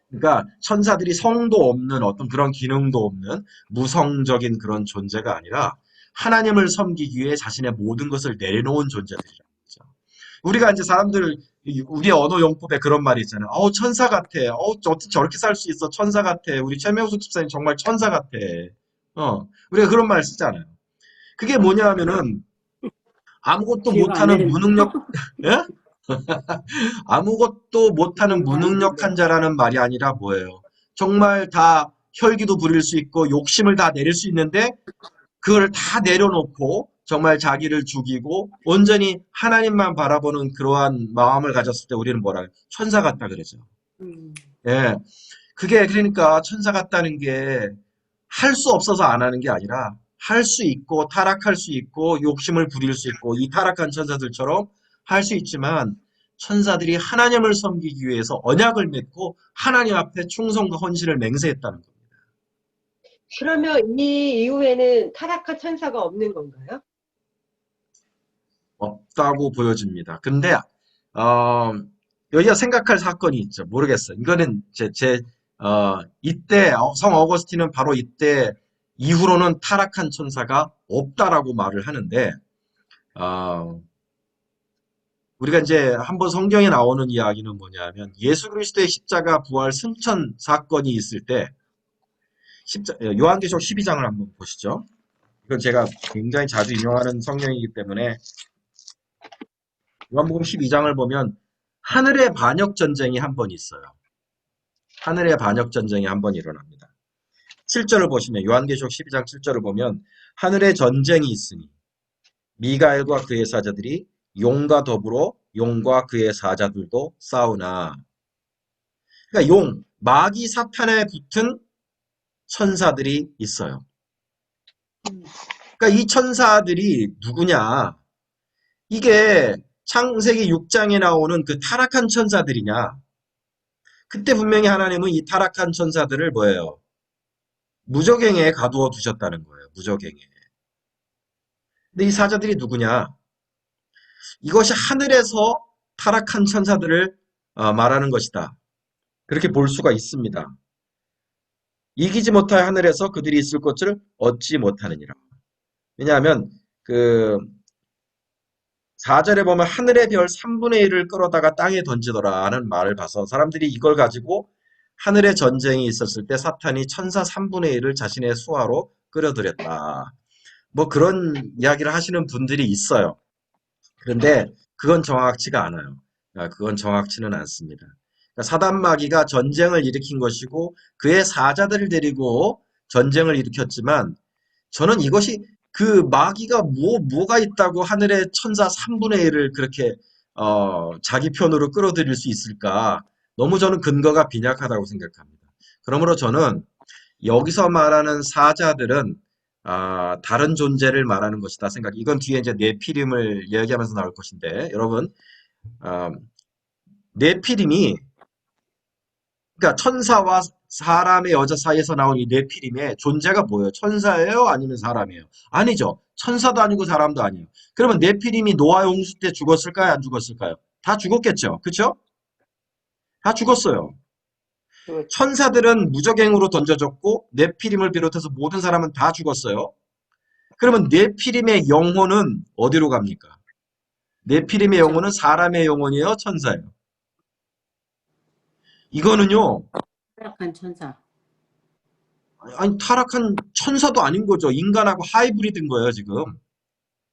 그러니까 천사들이 성도 없는 어떤 그런 기능도 없는 무성적인 그런 존재가 아니라 하나님을 섬기기 위해 자신의 모든 것을 내려놓은 존재들이라는 거죠. 우리가 이제 사람들 우리의 언어 용법에 그런 말이 있잖아요. 천사 같아. 어떻게 저렇게 살 수 있어? 천사 같아. 우리 최명숙 집사님 정말 천사 같아. 우리가 그런 말 쓰잖아요. 그게 뭐냐 하면은 아무것도 기억 안 못하는 되는데. 무능력, 예? 아무것도 못하는 무능력한 자라는 말이 아니라 뭐예요? 정말 다 혈기도 부릴 수 있고 욕심을 다 내릴 수 있는데 그걸 다 내려놓고 정말 자기를 죽이고 온전히 하나님만 바라보는 그러한 마음을 가졌을 때 우리는 뭐라 해요? 천사 같다 그러죠. 예. 그게 그러니까 천사 같다는 게 할 수 없어서 안 하는 게 아니라 할 수 있고 타락할 수 있고 욕심을 부릴 수 있고 이 타락한 천사들처럼 할 수 있지만 천사들이 하나님을 섬기기 위해서 언약을 맺고 하나님 앞에 충성과 헌신을 맹세했다는 겁니다. 그러면 이 이후에는 타락한 천사가 없는 건가요? 없다고 보여집니다. 근데 여기가 생각할 사건이 있죠. 모르겠어요. 이거는 이때 성 어거스틴은 바로 이때 이후로는 타락한 천사가 없다라고 말을 하는데 우리가 이제 한번 성경에 나오는 이야기는 뭐냐면 예수 그리스도의 십자가 부활 승천 사건이 있을 때 요한계시록 12장을 한번 보시죠. 이건 제가 굉장히 자주 인용하는 성경이기 때문에 요한복음 12장을 보면 하늘의 반역 전쟁이 한 번 있어요. 하늘의 반역 전쟁이 한 번 일어납니다. 7절을 보시면 요한계시록 12장 7절을 보면 하늘의 전쟁이 있으니 미가엘과 그의 사자들이 용과 더불어 용과 그의 사자들도 싸우나. 그러니까 마귀 사탄에 붙은 천사들이 있어요. 그러니까 이 천사들이 누구냐? 이게 창세기 6장에 나오는 그 타락한 천사들이냐? 그때 분명히 하나님은 이 타락한 천사들을 뭐예요? 무저갱에 가두어 두셨다는 거예요. 무저갱에. 근데 이 사자들이 누구냐? 이것이 하늘에서 타락한 천사들을 말하는 것이다. 그렇게 볼 수가 있습니다. 이기지 못하여 하늘에서 그들이 있을 곳을 얻지 못하느니라. 왜냐하면 그 4절에 보면 하늘의 별 3분의 1을 끌어다가 땅에 던지더라 하는 말을 봐서 사람들이 이걸 가지고 하늘의 전쟁이 있었을 때 사탄이 천사 3분의 1을 자신의 수하로 끌어들였다. 뭐 그런 이야기를 하시는 분들이 있어요. 그런데 그건 정확치가 않아요. 그건 정확치는 않습니다. 그러니까 사단 마귀가 전쟁을 일으킨 것이고 그의 사자들을 데리고 전쟁을 일으켰지만 저는 이것이 그 마귀가 뭐가 있다고 하늘의 천사 3분의 1을 그렇게 자기 편으로 끌어들일 수 있을까? 너무 저는 근거가 빈약하다고 생각합니다. 그러므로 저는 여기서 말하는 사자들은 다른 존재를 말하는 것이다 생각. 이건 뒤에 이제 네피림을 이야기하면서 나올 것인데 여러분 네피림이 그러니까 천사와 사람의 여자 사이에서 나온 이 네피림의 존재가 뭐예요? 천사예요? 아니면 사람이에요? 아니죠. 천사도 아니고 사람도 아니에요. 그러면 네피림이 노아 홍수 때 죽었을까요? 안 죽었을까요? 다 죽었겠죠. 그쵸? 다 죽었어요. 그렇죠. 천사들은 무적행으로 던져졌고 네피림을 비롯해서 모든 사람은 다 죽었어요. 그러면 네피림의 영혼은 어디로 갑니까? 네피림의 그렇죠. 영혼은 사람의 영혼이에요? 천사예요? 이거는요. 타락한 천사. 아니 타락한 천사도 아닌 거죠. 인간하고 하이브리드인 거예요, 지금.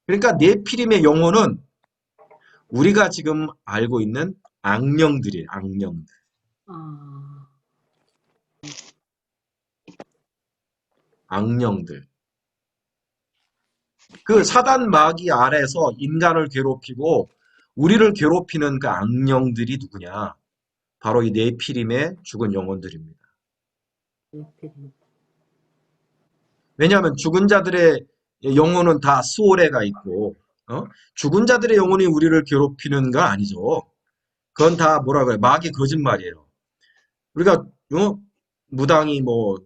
그러니까 네피림의 영혼은 우리가 지금 알고 있는 악령들이에요, 악령들. 아, 악령들. 그 사단 마귀 아래서 인간을 괴롭히고 우리를 괴롭히는 그 악령들이 누구냐? 바로 이 네피림의 죽은 영혼들입니다. 네피림. 왜냐하면 죽은 자들의 영혼은 다 수오레가 있고, 죽은 자들의 영혼이 우리를 괴롭히는 건 아니죠. 그건 다 뭐라 그래? 마귀 거짓말이에요. 우리가 무당이 뭐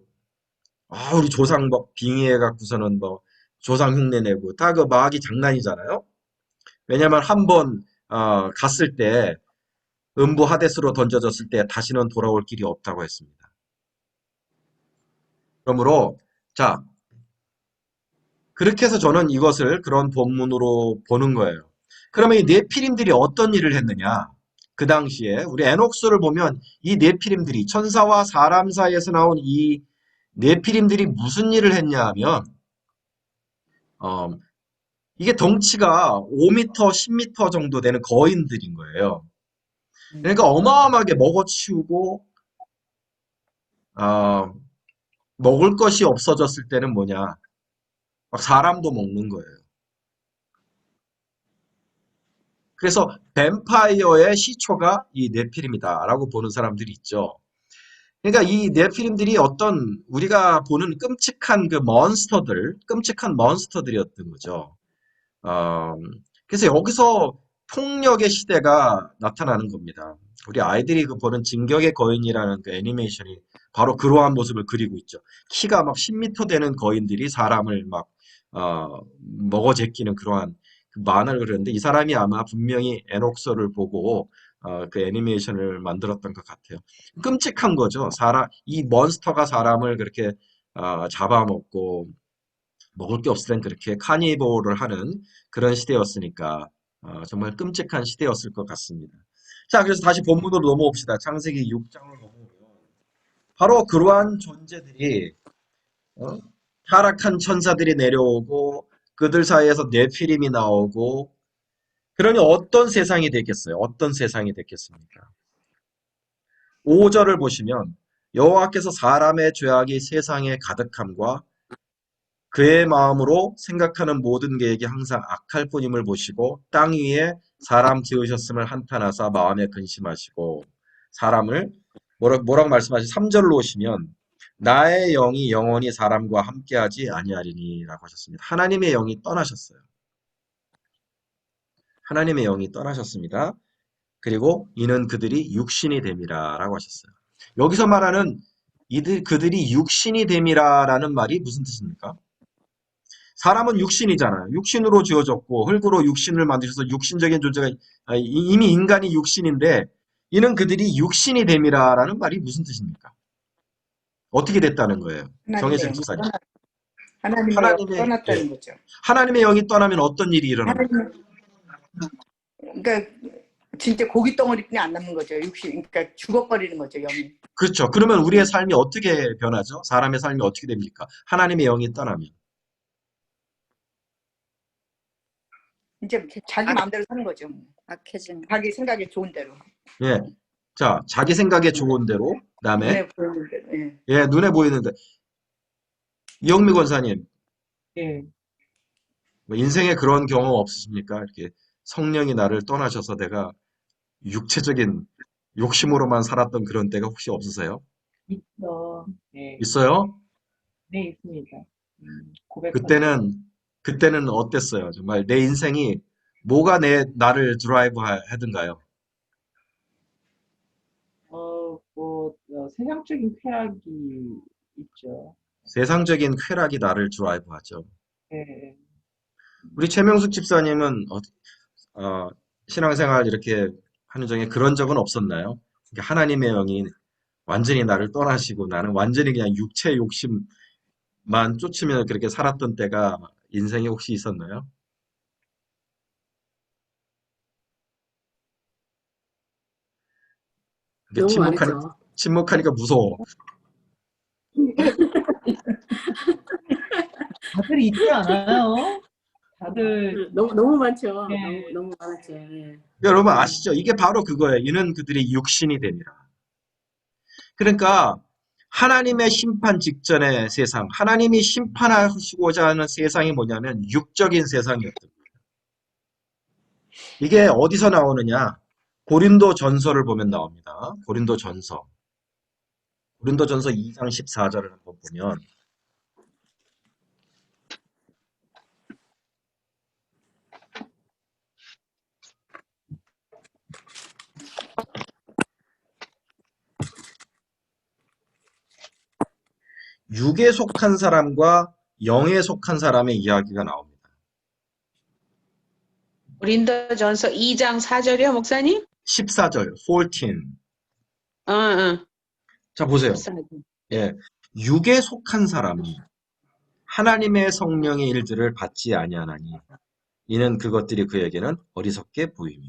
우리 조상 뭐 빙의해 갖고서는 뭐 조상 흉내 내고 다 그 마귀 장난이잖아요. 왜냐면 한 번 갔을 때 음부 하데스로 던져졌을 때 다시는 돌아올 길이 없다고 했습니다. 그러므로 자 그렇게 해서 저는 이것을 그런 본문으로 보는 거예요. 그러면 이 네피림들이 어떤 일을 했느냐? 그 당시에 우리 에녹스를 보면 이 네피림들이 천사와 사람 사이에서 나온 이 네피림들이 무슨 일을 했냐 하면 어, 이게 덩치가 5m, 10m 정도 되는 거인들인 거예요. 그러니까 어마어마하게 먹어치우고 어, 먹을 것이 없어졌을 때는 뭐냐? 막 사람도 먹는 거예요. 그래서 뱀파이어의 시초가 이 네피림이다라고 보는 사람들이 있죠. 그러니까 이 네피림들이 어떤 우리가 보는 끔찍한 그 몬스터들, 끔찍한 몬스터들이었던 거죠. 어, 그래서 여기서 폭력의 시대가 나타나는 겁니다. 우리 아이들이 그 보는 진격의 거인이라는 그 애니메이션이 바로 그러한 모습을 그리고 있죠. 키가 막 10m 되는 거인들이 사람을 막 먹어 제끼는 그러한 그 만화를 그렸는데 이 사람이 아마 분명히 에녹서를 보고 그 애니메이션을 만들었던 것 같아요. 끔찍한 거죠. 이 몬스터가 사람을 그렇게 잡아먹고 먹을 게 없을 땐 그렇게 카니볼을 하는 그런 시대였으니까 정말 끔찍한 시대였을 것 같습니다. 자, 그래서 다시 본문으로 넘어옵시다. 창세기 6장을 넘어오면 바로 그러한 존재들이 어? 타락한 천사들이 내려오고 그들 사이에서 네피림이 나오고 그러니 어떤 세상이 됐겠어요? 어떤 세상이 됐겠습니까? 5절을 보시면 여호와께서 사람의 죄악이 세상에 가득함과 그의 마음으로 생각하는 모든 계획이 항상 악할 뿐임을 보시고 땅 위에 사람 지으셨음을 한탄하사 마음에 근심하시고 사람을 뭐라고 말씀하시 3절로 오시면 나의 영이 영원히 사람과 함께하지 아니하리니라고 하셨습니다. 하나님의 영이 떠나셨어요. 하나님의 영이 떠나셨습니다. 그리고 이는 그들이 육신이 됨이라라고 하셨어요. 여기서 말하는 그들이 육신이 됨이라라는 말이 무슨 뜻입니까? 사람은 육신이잖아요. 육신으로 지어졌고 흙으로 육신을 만드셔서 육신적인 존재가 이미 인간이 육신인데 이는 그들이 육신이 됨이라라는 말이 무슨 뜻입니까? 어떻게 됐다는 거예요? 하나님의 정혜진 영이 목사님. 하나님의 영이 하나님의 떠났다는 거죠. 하나님의 영이 떠나면 어떤 일이 일어납니까? 하나님, 그러니까 진짜 고기 덩어리뿐이 안 남는 거죠. 육신, 그러니까 죽어버리는 거죠, 영이. 그렇죠. 그러면 우리의 삶이 어떻게 변하죠? 사람의 삶이 어떻게 됩니까? 하나님의 영이 떠나면. 이제 자기 마음대로 사는 거죠. 악해진 자기 생각이 좋은 대로. 예. 자, 자기 생각에 좋은 대로, 그다음에 눈에 보이는 대로. 예. 예, 눈에 보이는데 이영미 권사님, 예. 뭐 인생에 그런 경험 없으십니까? 이렇게 성령이 나를 떠나셔서 내가 육체적인 욕심으로만 살았던 그런 때가 혹시 없으세요? 있어. 예. 있어요? 네, 있습니다. 고백하는 그때는 어땠어요? 정말 내 인생이 뭐가 나를 드라이브 하든가요? 세상적인 쾌락이 있죠. 세상적인 쾌락이 나를 드라이브하죠. 예, 우리 최명숙 집사님은 신앙생활 이렇게 하는 중에 그런 적은 없었나요? 그러니까 하나님의 영이 완전히 나를 떠나시고 나는 완전히 그냥 육체 욕심만 쫓으며 그렇게 살았던 때가 인생에 혹시 있었나요? 이게 너무 많았죠. 침묵하니까 무서워. 다들 있지 않아요? 다들 너무 많죠. 네. 너무 많았죠. 예. 여러분 아시죠? 이게 바로 그거예요. 이는 그들이 육신이 됩니다. 그러니까 하나님의 심판 직전의 세상, 하나님이 심판하시고자 하는 세상이 뭐냐면 육적인 세상이었던 거예요. 이게 어디서 나오느냐? 고린도 전서를 보면 나옵니다. 고린도 전서 2장 14절을 한번 보면 육에 속한 사람과 영에 속한 사람의 이야기가 나옵니다. 고린도전서 2장 4절이요, 목사님? 14절, 14. 응. 자, 보세요. 불쌍하죠. 예. 육에 속한 사람이 하나님의 성령의 일들을 받지 아니하나니 이는 그것들이 그에게는 어리석게 보이며.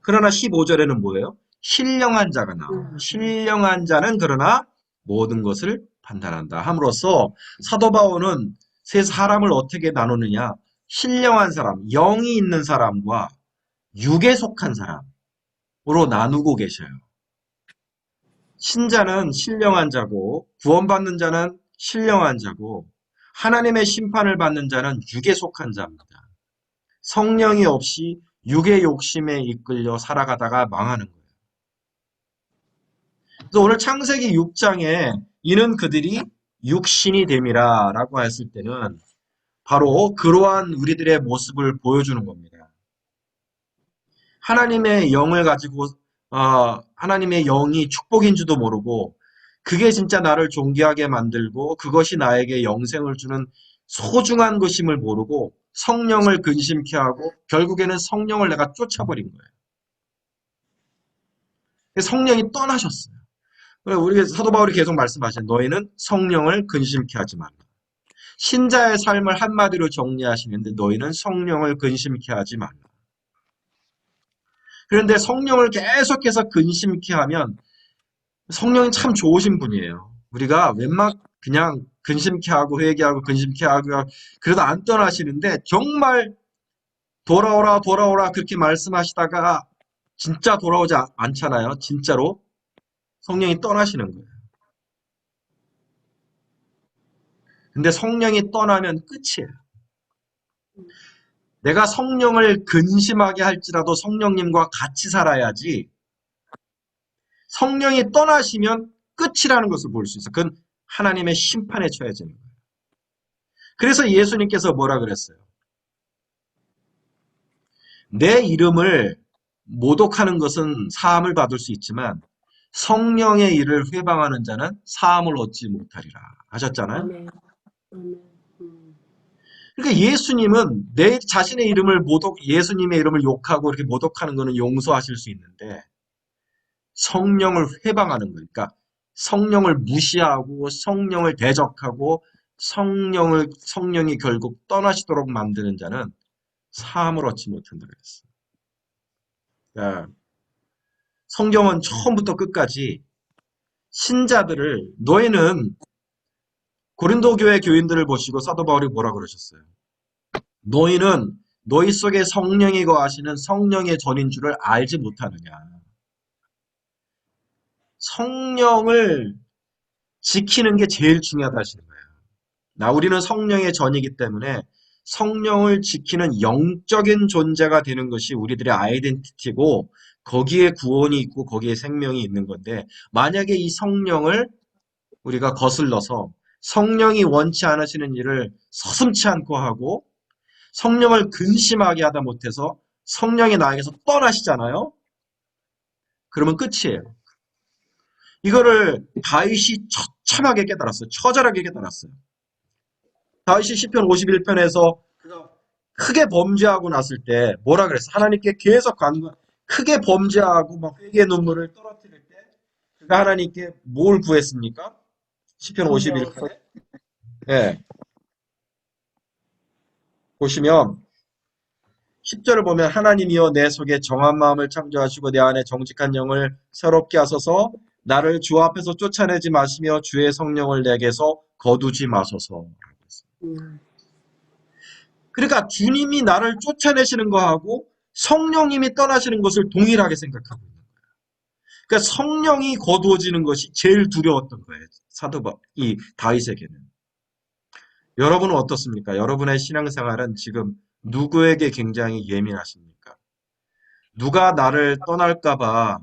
그러나 15절에는 뭐예요? 신령한 자가 나와요. 신령한 자는 그러나 모든 것을 판단한다 함으로써 사도 바울은 세 사람을 어떻게 나누느냐? 신령한 사람, 영이 있는 사람과 육에 속한 사람으로 나누고 계셔요. 신자는 신령한 자고 구원받는 자는 신령한 자고 하나님의 심판을 받는 자는 육에 속한 자입니다. 성령이 없이 육의 욕심에 이끌려 살아가다가 망하는 거예요. 그래서 오늘 창세기 6장에 이는 그들이 육신이 됨이라 라고 했을 때는 바로 그러한 우리들의 모습을 보여주는 겁니다. 하나님의 영을 가지고 하나님의 영이 축복인 줄도 모르고 그게 진짜 나를 존귀하게 만들고 그것이 나에게 영생을 주는 소중한 것임을 모르고 성령을 근심케 하고 결국에는 성령을 내가 쫓아버린 거예요. 성령이 떠나셨어요. 우리 사도 바울이 계속 말씀하신 너희는 성령을 근심케 하지 말라. 신자의 삶을 한마디로 정리하시는데 너희는 성령을 근심케 하지 말라. 그런데 성령을 계속해서 근심케 하면 성령이 참 좋으신 분이에요. 우리가 그냥 근심케 하고 회개하고 근심케 하고 그래도 안 떠나시는데 정말 돌아오라 그렇게 말씀하시다가 진짜 돌아오지 않잖아요. 진짜로 성령이 떠나시는 거예요. 근데 성령이 떠나면 끝이에요. 내가 성령을 근심하게 할지라도 성령님과 같이 살아야지 성령이 떠나시면 끝이라는 것을 볼 수 있어요. 그건 하나님의 심판에 처해지는 거예요. 그래서 예수님께서 뭐라 그랬어요? 내 이름을 모독하는 것은 사함을 받을 수 있지만 성령의 일을 회방하는 자는 사함을 얻지 못하리라 하셨잖아요. 아멘. 그러니까 예수님은 내 자신의 이름을 예수님의 이름을 욕하고 이렇게 모독하는 것은 용서하실 수 있는데 성령을 회방하는 거예요. 그러니까 성령을 무시하고 성령을 대적하고 성령이 결국 떠나시도록 만드는 자는 사함을 얻지 못한다 그랬어요. 그러니까 성경은 처음부터 끝까지 신자들을 너희는 고린도 교회 교인들을 보시고 사도 바울이 뭐라 그러셨어요? 너희는 너희 속에 성령이 거하시는 성령의 전인 줄을 알지 못하느냐. 성령을 지키는 게 제일 중요하다 하시는 거예요. 우리는 성령의 전이기 때문에 성령을 지키는 영적인 존재가 되는 것이 우리들의 아이덴티티고 거기에 구원이 있고 거기에 생명이 있는 건데 만약에 이 성령을 우리가 거슬러서 성령이 원치 않으시는 일을 서슴지 않고 하고 성령을 근심하게 하다 못해서 성령이 나에게서 떠나시잖아요. 그러면 끝이에요. 이거를 다윗이 처참하게 깨달았어요. 처절하게 깨달았어요. 다윗이 시편 51편에서 그가 크게 범죄하고 났을 때 뭐라 그랬어? 하나님께 계속 크게 범죄하고 막 회개의 눈물을 떨어뜨릴 때 그가 하나님께 뭘 구했습니까? 시편 성령을 51편에. 예. 보시면 10절을 보면 하나님이여 내 속에 정한 마음을 창조하시고 내 안에 정직한 영을 새롭게 하소서 나를 주 앞에서 쫓아내지 마시며 주의 성령을 내게서 거두지 마소서. 그러니까 주님이 나를 쫓아내시는 거하고 성령님이 떠나시는 것을 동일하게 생각하고 있는 거예요. 그러니까 성령이 거두어지는 것이 제일 두려웠던 거예요. 이 다윗에게는. 여러분은 어떻습니까? 여러분의 신앙생활은 지금 누구에게 굉장히 예민하십니까? 누가 나를 떠날까봐,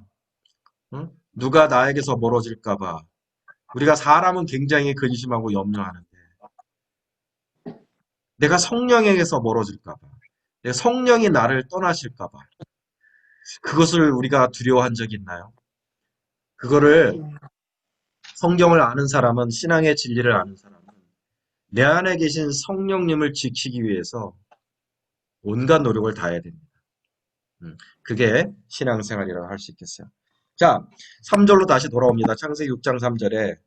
응? 누가 나에게서 멀어질까봐. 우리가 사람은 굉장히 근심하고 염려하는데 내가 성령에게서 멀어질까봐, 내 성령이 나를 떠나실까봐 그것을 우리가 두려워한 적이 있나요? 그거를 성경을 아는 사람은 신앙의 진리를 아는 사람은 내 안에 계신 성령님을 지키기 위해서 온갖 노력을 다해야 됩니다. 그게 신앙생활이라고 할 수 있겠어요. 자, 3절로 다시 돌아옵니다. 창세기 6장 3절에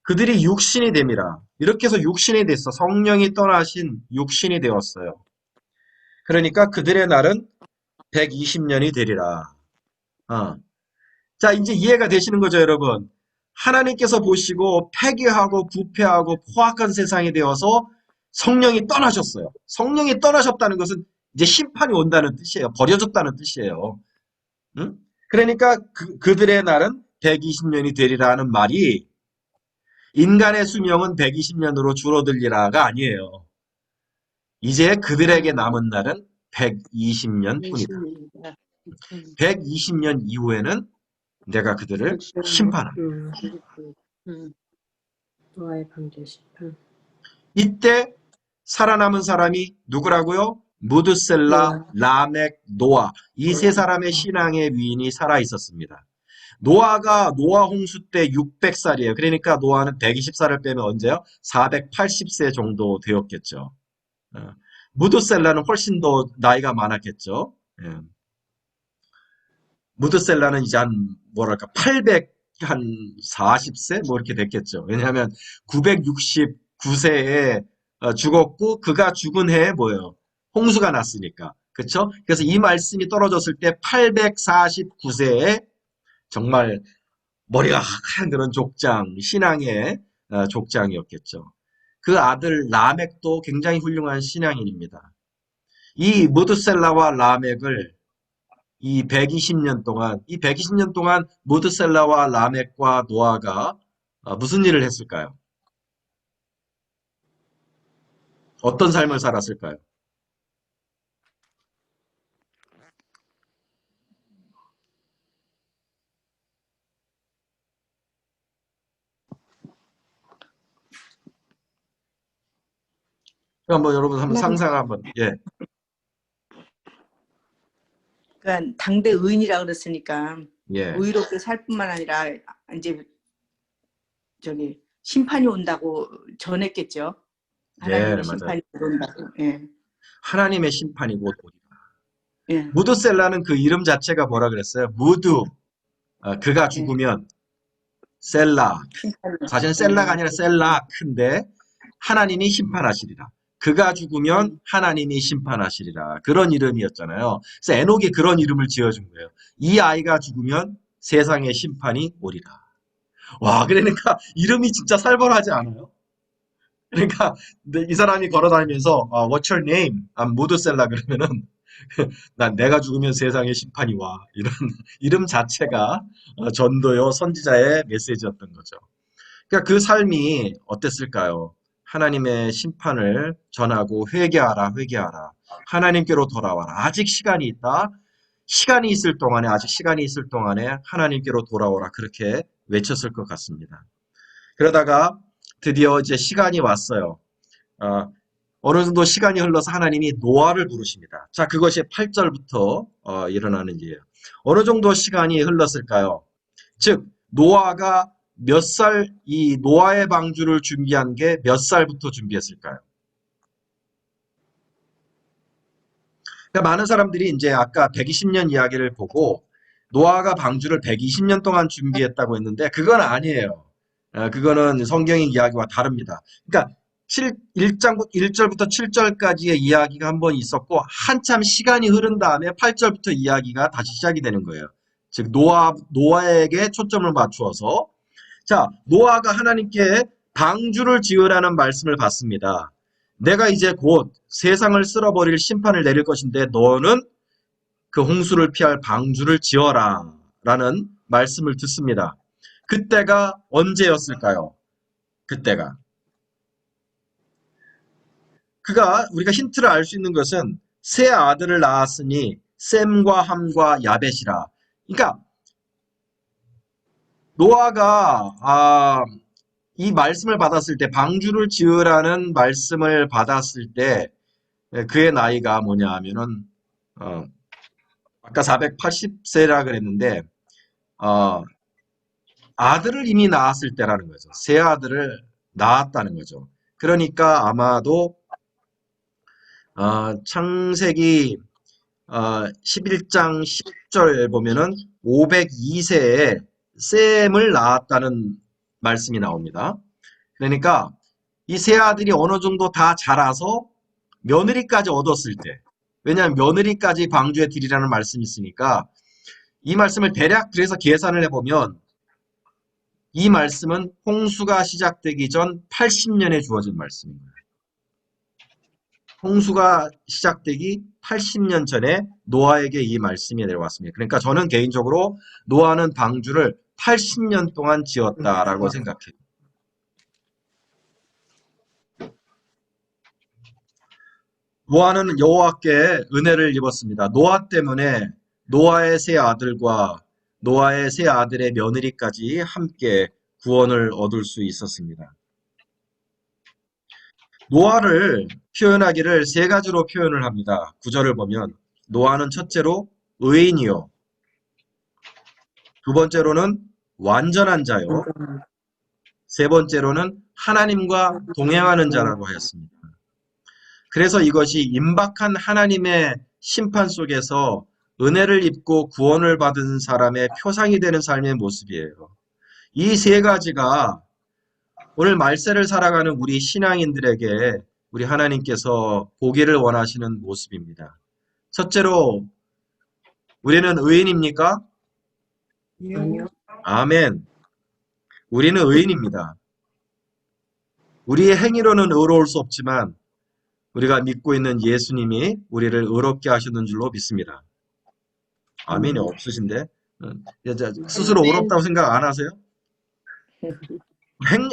그들이 육신이 됨이라. 이렇게 해서 육신이 됐어. 성령이 떠나신 육신이 되었어요. 그러니까 그들의 날은 120년이 되리라. 자, 이제 이해가 되시는 거죠, 여러분? 하나님께서 보시고 폐괴하고 부패하고 포악한 세상이 되어서 성령이 떠나셨어요. 성령이 떠나셨다는 것은 이제 심판이 온다는 뜻이에요. 버려졌다는 뜻이에요. 응? 그러니까 그들의 날은 120년이 되리라는 말이 인간의 수명은 120년으로 줄어들리라가 아니에요. 이제 그들에게 남은 날은 120년 뿐이다. 120년 이후에는 내가 그들을 심판한다. 노아의 방주 심판. 이때 살아남은 사람이 누구라고요? 무드셀라, 라멕, 노아. 이 세 사람의 신앙의 위인이 살아 있었습니다. 노아가 노아 홍수 때 600살이에요. 그러니까 노아는 120살을 빼면 언제요? 480세 정도 되었겠죠. 무드셀라는 훨씬 더 나이가 많았겠죠. 예. 무드셀라는 이제 뭐랄까 840세 뭐 이렇게 됐겠죠. 왜냐하면 969세에 죽었고 그가 죽은 해에 뭐예요? 홍수가 났으니까. 그렇죠? 그래서 이 말씀이 떨어졌을 때 849세에 정말 머리가 하얀 그런 족장, 신앙의 족장이었겠죠. 그 아들 라멕도 굉장히 훌륭한 신앙인입니다. 이 무드셀라와 라멕을 이 120년 동안 무드셀라와 라멕과 노아가 무슨 일을 했을까요? 어떤 삶을 살았을까요? 한번 여러분 한번 상상 한번. 예. 그러니까 당대 의인이라 그랬으니까 예. 의롭게 살 뿐만 아니라 이제 저기 심판이 온다고 전했겠죠. 하나님의 맞아요. 심판이 온다고. 예. 하나님의 심판이 곧 오리라. 예. 무드셀라는 그 이름 자체가 뭐라 그랬어요? 그가 죽으면 셀라. 사실은 셀라가 아니라 셀라크인데 하나님이 심판하시리라. 그가 죽으면 하나님이 심판하시리라. 그런 이름이었잖아요. 그래서 에녹이 그런 이름을 지어준 거예요. 이 아이가 죽으면 세상의 심판이 오리라. 와, 그러니까 이름이 진짜 살벌하지 않아요? 그러니까 이 사람이 걸어다니면서 What's your name? 무드셀라 그러면은 난 내가 죽으면 세상의 심판이 와. 이런 이름 자체가 전도요 선지자의 메시지였던 거죠. 그러니까 그 삶이 어땠을까요? 하나님의 심판을 전하고 회개하라. 하나님께로 돌아와라. 아직 시간이 있다. 아직 시간이 있을 동안에 하나님께로 돌아오라. 그렇게 외쳤을 것 같습니다. 그러다가 드디어 이제 시간이 왔어요. 어느 정도 시간이 흘러서 하나님이 노아를 부르십니다. 자, 그것이 8절부터 일어나는 일이에요. 어느 정도 시간이 흘렀을까요? 즉 노아가 이 노아의 방주를 준비한 게 몇 살부터 준비했을까요? 그러니까 많은 사람들이 이제 아까 120년 이야기를 보고 노아가 방주를 120년 동안 준비했다고 했는데 그건 아니에요. 그거는 성경의 이야기와 다릅니다. 그러니까 1절부터 7절까지의 이야기가 한 번 있었고 한참 시간이 흐른 다음에 8절부터 이야기가 다시 시작이 되는 거예요. 즉 노아에게 초점을 맞추어서 자, 노아가 하나님께 방주를 지으라는 말씀을 받습니다. 내가 이제 곧 세상을 쓸어버릴 심판을 내릴 것인데 너는 그 홍수를 피할 방주를 지어라 라는 말씀을 듣습니다. 그때가 언제였을까요? 그때가 우리가 힌트를 알 수 있는 것은 세 아들을 낳았으니 셈과 함과 야벳이라. 그러니까 노아가 이 말씀을 받았을 때 방주를 지으라는 말씀을 받았을 때 그의 나이가 뭐냐 하면은 아까 480세라 그랬는데 아들을 이미 낳았을 때라는 거죠. 세 아들을 낳았다는 거죠. 그러니까 아마도 창세기 11장 10절 보면은 502세에 셈을 낳았다는 말씀이 나옵니다. 그러니까 이 세 아들이 어느 정도 다 자라서 며느리까지 얻었을 때, 왜냐하면 며느리까지 방주에 드리라는 말씀이 있으니까 이 말씀을 대략 그래서 계산을 해보면 이 말씀은 홍수가 시작되기 전 80년에 주어진 말씀입니다. 홍수가 시작되기 80년 전에 노아에게 이 말씀이 내려왔습니다. 그러니까 저는 개인적으로 노아는 방주를 80년 동안 지었다라고 생각해요. 노아는 여호와께 은혜를 입었습니다. 노아 때문에 노아의 세 아들과 노아의 세 아들의 며느리까지 함께 구원을 얻을 수 있었습니다. 노아를 표현하기를 세 가지로 표현을 합니다. 구절을 보면 노아는 첫째로 의인이요, 두 번째로는 완전한 자요, 세 번째로는 하나님과 동행하는 자라고 하였습니다. 그래서 이것이 임박한 하나님의 심판 속에서 은혜를 입고 구원을 받은 사람의 표상이 되는 삶의 모습이에요. 이 세 가지가 오늘 말세를 살아가는 우리 신앙인들에게 우리 하나님께서 보기를 원하시는 모습입니다. 첫째로 우리는 의인입니까? 아니요. 아멘. 우리는 의인입니다. 우리의 행위로는 의로울 수 없지만 우리가 믿고 있는 예수님이 우리를 의롭게 하시는 줄로 믿습니다. 아멘이 없으신데 스스로 의롭다고 생각 안 하세요?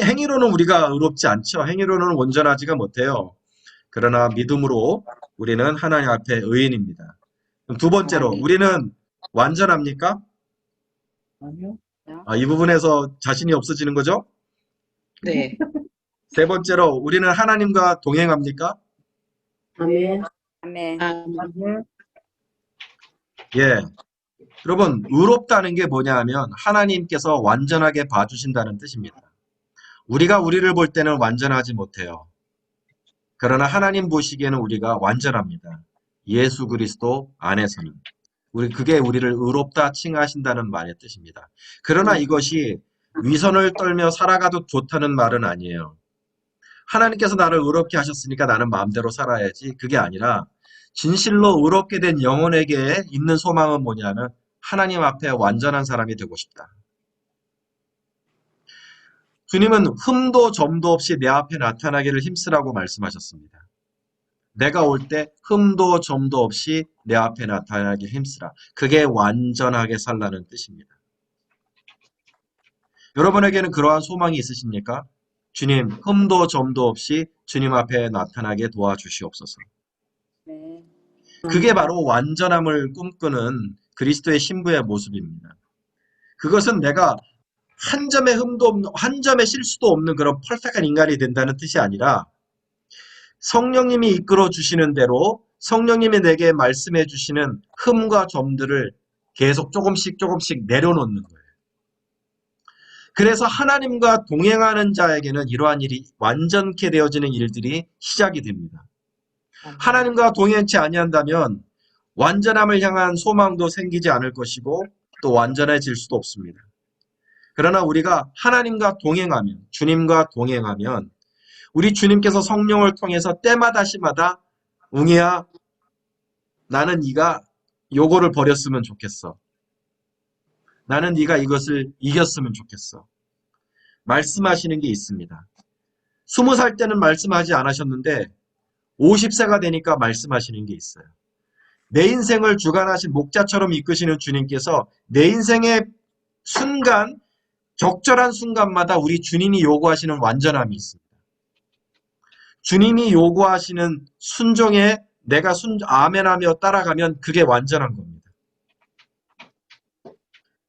행위로는 우리가 의롭지 않죠. 행위로는 온전하지가 못해요. 그러나 믿음으로 우리는 하나님 앞에 의인입니다. 그럼 두 번째로 우리는 완전합니까? 아니요. 이 부분에서 자신이 없어지는 거죠? 네. 세 번째로 우리는 하나님과 동행합니까? 아멘. 아멘. 아멘. 예. 여러분, 의롭다는 게 뭐냐 하면 하나님께서 완전하게 봐주신다는 뜻입니다. 우리가 우리를 볼 때는 완전하지 못해요. 그러나 하나님 보시기에는 우리가 완전합니다. 예수 그리스도 안에서는. 그게 우리를 의롭다 칭하신다는 말의 뜻입니다. 그러나 이것이 위선을 떨며 살아가도 좋다는 말은 아니에요. 하나님께서 나를 의롭게 하셨으니까 나는 마음대로 살아야지. 그게 아니라 진실로 의롭게 된 영혼에게 있는 소망은 뭐냐면 하나님 앞에 완전한 사람이 되고 싶다. 주님은 흠도 점도 없이 내 앞에 나타나기를 힘쓰라고 말씀하셨습니다. 내가 올 때 흠도 점도 없이 내 앞에 나타나기 힘쓰라. 그게 완전하게 살라는 뜻입니다. 여러분에게는 그러한 소망이 있으십니까? 주님, 흠도 점도 없이 주님 앞에 나타나게 도와주시옵소서. 네. 그게 바로 완전함을 꿈꾸는 그리스도의 신부의 모습입니다. 그것은 내가 한 점의 흠도 없는, 한 점의 실수도 없는 그런 퍼펙트한 인간이 된다는 뜻이 아니라 성령님이 이끌어 주시는 대로 성령님이 내게 말씀해 주시는 흠과 점들을 계속 조금씩 내려놓는 거예요. 그래서 하나님과 동행하는 자에게는 이러한 일이 완전케 되어지는 일들이 시작이 됩니다. 하나님과 동행치 아니한다면 완전함을 향한 소망도 생기지 않을 것이고 또 완전해질 수도 없습니다. 그러나 우리가 하나님과 동행하면, 주님과 동행하면 우리 주님께서 성령을 통해서 때마다 시마다 웅이야, 나는 네가 요거를 버렸으면 좋겠어. 나는 네가 이것을 이겼으면 좋겠어. 말씀하시는 게 있습니다. 20살 때는 말씀하지 않으셨는데 50세가 되니까 말씀하시는 게 있어요. 내 인생을 주관하신 목자처럼 이끄시는 주님께서 내 인생의 순간, 적절한 순간마다 우리 주님이 요구하시는 완전함이 있습니다. 주님이 요구하시는 순종에 내가 아멘하며 따라가면 그게 완전한 겁니다.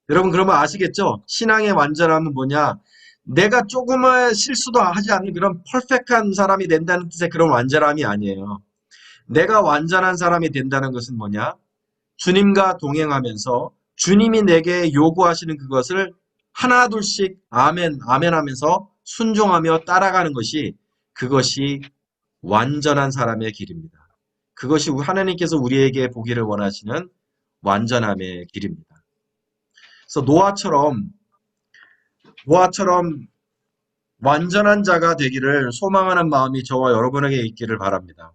여러분 그러면 아시겠죠? 신앙의 완전함은 뭐냐? 내가 조금의 실수도 하지 않는 그런 퍼펙트한 사람이 된다는 뜻의 그런 완전함이 아니에요. 내가 완전한 사람이 된다는 것은 뭐냐? 주님과 동행하면서 주님이 내게 요구하시는 그것을 하나 둘씩 아멘, 아멘 하면서 순종하며 따라가는 것이 그것이 완전한 사람의 길입니다. 그것이 하나님께서 우리에게 보기를 원하시는 완전함의 길입니다. 그래서 노아처럼 완전한 자가 되기를 소망하는 마음이 저와 여러분에게 있기를 바랍니다.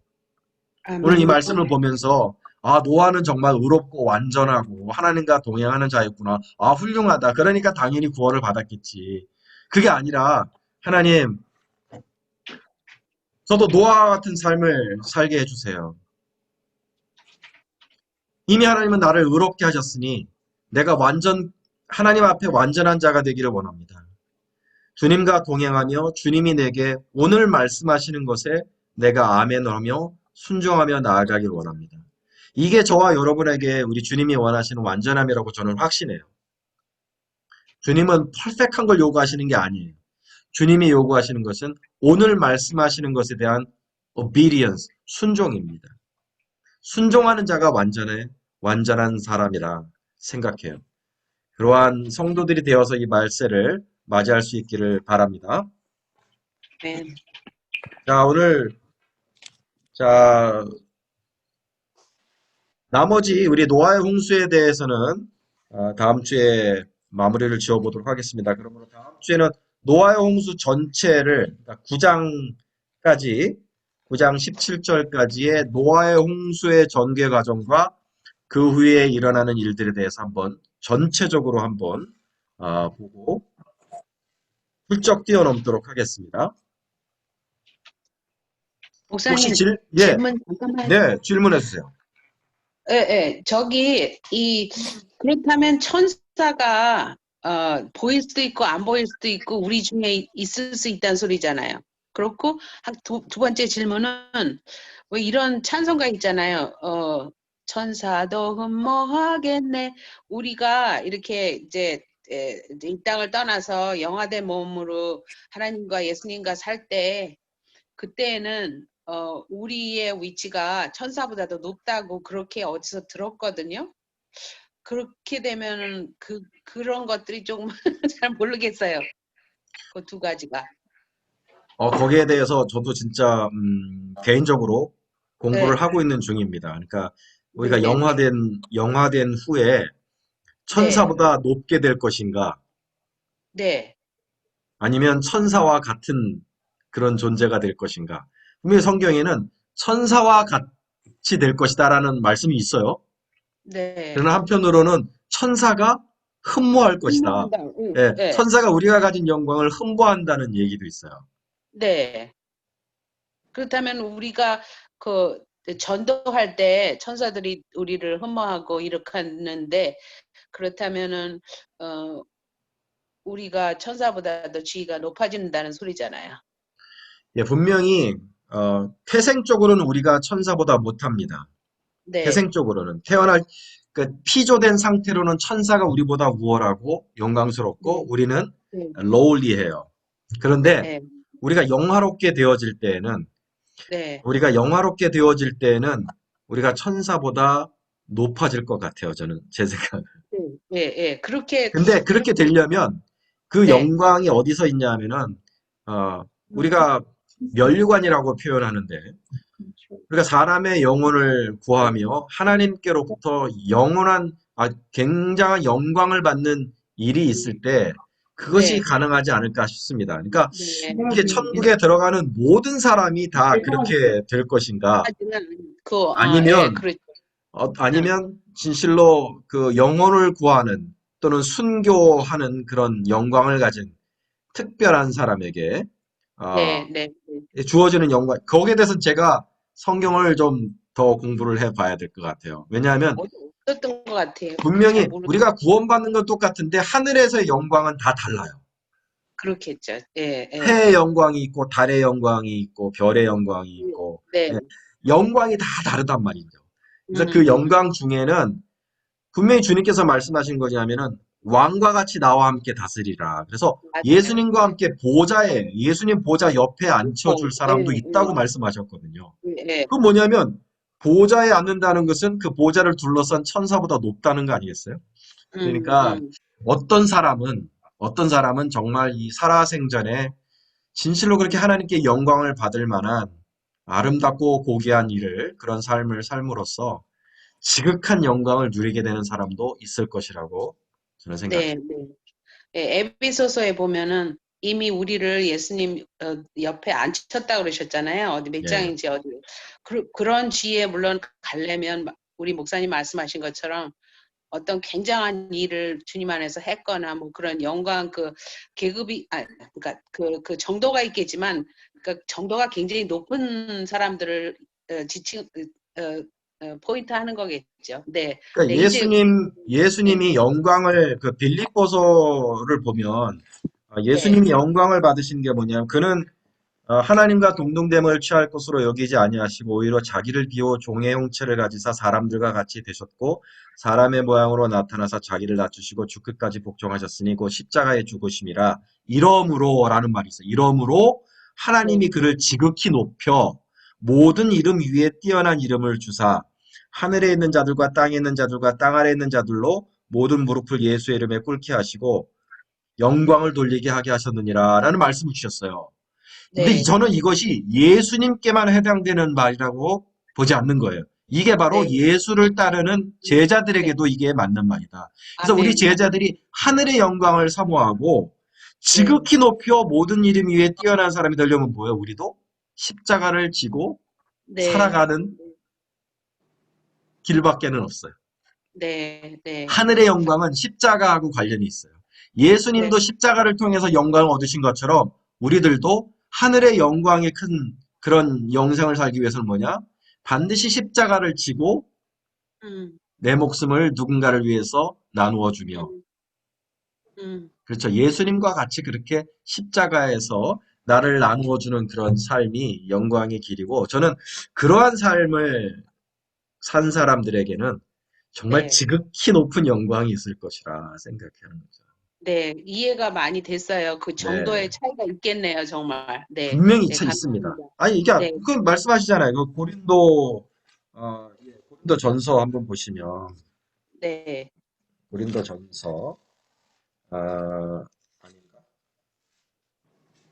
오늘 이 말씀을 보면서 노아는 정말 의롭고 완전하고 하나님과 동행하는 자였구나. 훌륭하다. 그러니까 당연히 구원을 받았겠지. 그게 아니라 하나님, 저도 노아와 같은 삶을 살게 해주세요. 이미 하나님은 나를 의롭게 하셨으니 내가 하나님 앞에 완전한 자가 되기를 원합니다. 주님과 동행하며 주님이 내게 오늘 말씀하시는 것에 내가 아멘하며 순종하며 나아가길 원합니다. 이게 저와 여러분에게 우리 주님이 원하시는 완전함이라고 저는 확신해요. 주님은 퍼펙트한 걸 요구하시는 게 아니에요. 주님이 요구하시는 것은 오늘 말씀하시는 것에 대한 obedience, 순종입니다. 순종하는 자가 완전한 사람이라 생각해요. 그러한 성도들이 되어서 이 말세를 맞이할 수 있기를 바랍니다. 네. 나머지 우리 노아의 홍수에 대해서는 다음 주에 마무리를 지어보도록 하겠습니다. 그러므로 다음 주에는 노아의 홍수 전체를 9장까지 9장 17절까지의 노아의 홍수의 전개 과정과 그 후에 일어나는 일들에 대해서 전체적으로 한번 보고 훌쩍 뛰어넘도록 하겠습니다. 목사님 혹시 질문 잠깐만. 네, 질문해 주세요. 예. 그렇다면 천사가 보일 수도 있고 안 보일 수도 있고 우리 중에 있을 수 있다는 소리잖아요. 그렇고 두 번째 질문은 왜 이런 찬송가 있잖아요. 천사도 흠모하겠네. 우리가 이렇게 이제 이 땅을 떠나서 영화된 몸으로 하나님과 예수님과 살 때 그때에는 우리의 위치가 천사보다도 높다고 그렇게 어디서 들었거든요. 그렇게 되면은 그런 것들이 조금 잘 모르겠어요. 그 두 가지가. 거기에 대해서 저도 진짜 개인적으로 공부를 네. 하고 있는 중입니다. 그러니까 우리가 네. 영화된 후에 천사보다 높게 될 것인가, 네. 아니면 천사와 같은 그런 존재가 될 것인가. 분명히 성경에는 천사와 같이 될 것이다라는 말씀이 있어요. 네. 그러나 한편으로는 천사가 흠모할 것이다. 예, 네. 천사가 우리가 가진 영광을 흠모한다는 얘기도 있어요. 네. 그렇다면 우리가 그 전도할 때 천사들이 우리를 흠모하고 이렇게 하는데 그렇다면은 우리가 천사보다도 지위가 높아진다는 소리잖아요. 예, 분명히 태생적으로는 우리가 천사보다 못합니다. 네. 태생적으로는 피조된 상태로는 천사가 우리보다 우월하고 영광스럽고 우리는 네. lowly해요. 그런데 네. 우리가 영화롭게 되어질 때에는 네. 우리가 천사보다 높아질 것 같아요. 저는 제 생각은. 예. 그렇게 근데 그렇게 되려면 그 네. 영광이 어디서 있냐 하면은, 우리가 면류관이라고 표현하는데, 우리가 사람의 영혼을 구하며 하나님께로부터 굉장한 영광을 받는 일이 있을 때 그것이 네. 가능하지 않을까 싶습니다. 그러니까 네. 이게 천국에 들어가는 모든 사람이 다 그렇게 될 것인가? 하지만 예, 아니면 그렇죠. 아니면 진실로 그 영혼을 구하는 또는 순교하는 그런 영광을 가진 특별한 사람에게 어, 네, 네. 주어지는 영광, 거기에 대해서는 제가 성경을 좀 더 공부를 해봐야 될 것 같아요. 왜냐하면 없었던 것 같아요. 잘 분명히 모르. 우리가 구원받는 건 똑같은데 하늘에서의 영광은 다 달라요. 그렇겠죠. 예, 예. 해의 영광이 있고 달의 영광이 있고 별의 영광이 있고 네. 예, 영광이 다 다르단 말이죠. 그래서 그 음. 영광 중에는 분명히 주님께서 말씀하신 거냐면은 왕과 같이 나와 함께 다스리라. 그래서 맞아요. 예수님과 함께 예수님 보좌 옆에 앉혀줄 사람도 예, 있다고 말씀하셨거든요. 예. 그건 뭐냐면 보좌에 앉는다는 것은 그 보좌를 둘러싼 천사보다 높다는 거 아니겠어요? 그러니까 음. 어떤 사람은 정말 이 살아생전에 진실로 그렇게 하나님께 영광을 받을 만한 아름답고 고귀한 그런 삶을 삶으로써 지극한 영광을 누리게 되는 사람도 있을 것이라고 저는 네, 생각해요. 네. 예, 에베소서에 보면은 이미 우리를 예수님 옆에 앉혔다 그러셨잖아요. 어디 몇 예, 장인지 어디. 그런 지혜에 물론 가려면 우리 목사님 말씀하신 것처럼 어떤 굉장한 일을 주님 안에서 했거나 뭐 그런 영광 계급이 그러니까 그 정도가 있겠지만 그 정도가 굉장히 높은 사람들을 지칭 포인트 하는 거겠죠. 네. 그러니까 네, 이제 예수님이 영광을 그 빌립보서를 보면 네. 예수님이 영광을 받으신 게 뭐냐면 그는 하나님과 동등됨을 취할 것으로 여기지 아니하시고 오히려 자기를 비워 종의 형체를 가지사 사람들과 같이 되셨고 사람의 모양으로 나타나사 자기를 낮추시고 죽기까지 복종하셨으니 곧 십자가에 죽으심이라 이러므로라는 말이 있어요. 이러므로 하나님이 그를 지극히 높여 모든 이름 위에 뛰어난 이름을 주사 하늘에 있는 자들과 땅에 있는 자들과 땅 아래에 있는 자들로 모든 무릎을 예수의 이름에 꿇게 하시고 영광을 돌리게 하게 하셨느니라 라는 말씀을 주셨어요. 근데 네. 저는 이것이 예수님께만 해당되는 말이라고 보지 않는 거예요. 이게 바로 네. 예수를 따르는 제자들에게도 이게 맞는 말이다. 그래서 우리 아멘. 제자들이 하늘의 영광을 사모하고 지극히 높여 모든 이름 위에 뛰어난 사람이 되려면 뭐예요? 우리도 십자가를 지고 네. 살아가는 길밖에는 없어요. 네. 네. 하늘의 영광은 십자가하고 관련이 있어요. 예수님도 네. 십자가를 통해서 영광을 얻으신 것처럼 우리들도 하늘의 영광의 큰 그런 영생을 살기 위해서는 뭐냐? 반드시 십자가를 지고 음. 내 목숨을 누군가를 위해서 나누어 주며 그렇죠. 예수님과 같이 그렇게 십자가에서 나를 나누어 주는 그런 삶이 영광의 길이고 저는 그러한 삶을 산 사람들에게는 정말 네. 지극히 높은 영광이 있을 것이라 생각하는 거죠. 네. 이해가 많이 됐어요. 그 정도의 네. 차이가 있겠네요, 정말. 네. 분명히 네, 차 있습니다. 감사합니다. 아니, 이게, 네. 그 말씀하시잖아요. 그 고린도 전서 한번 보시면, 네. 고린도 전서, 아닌가?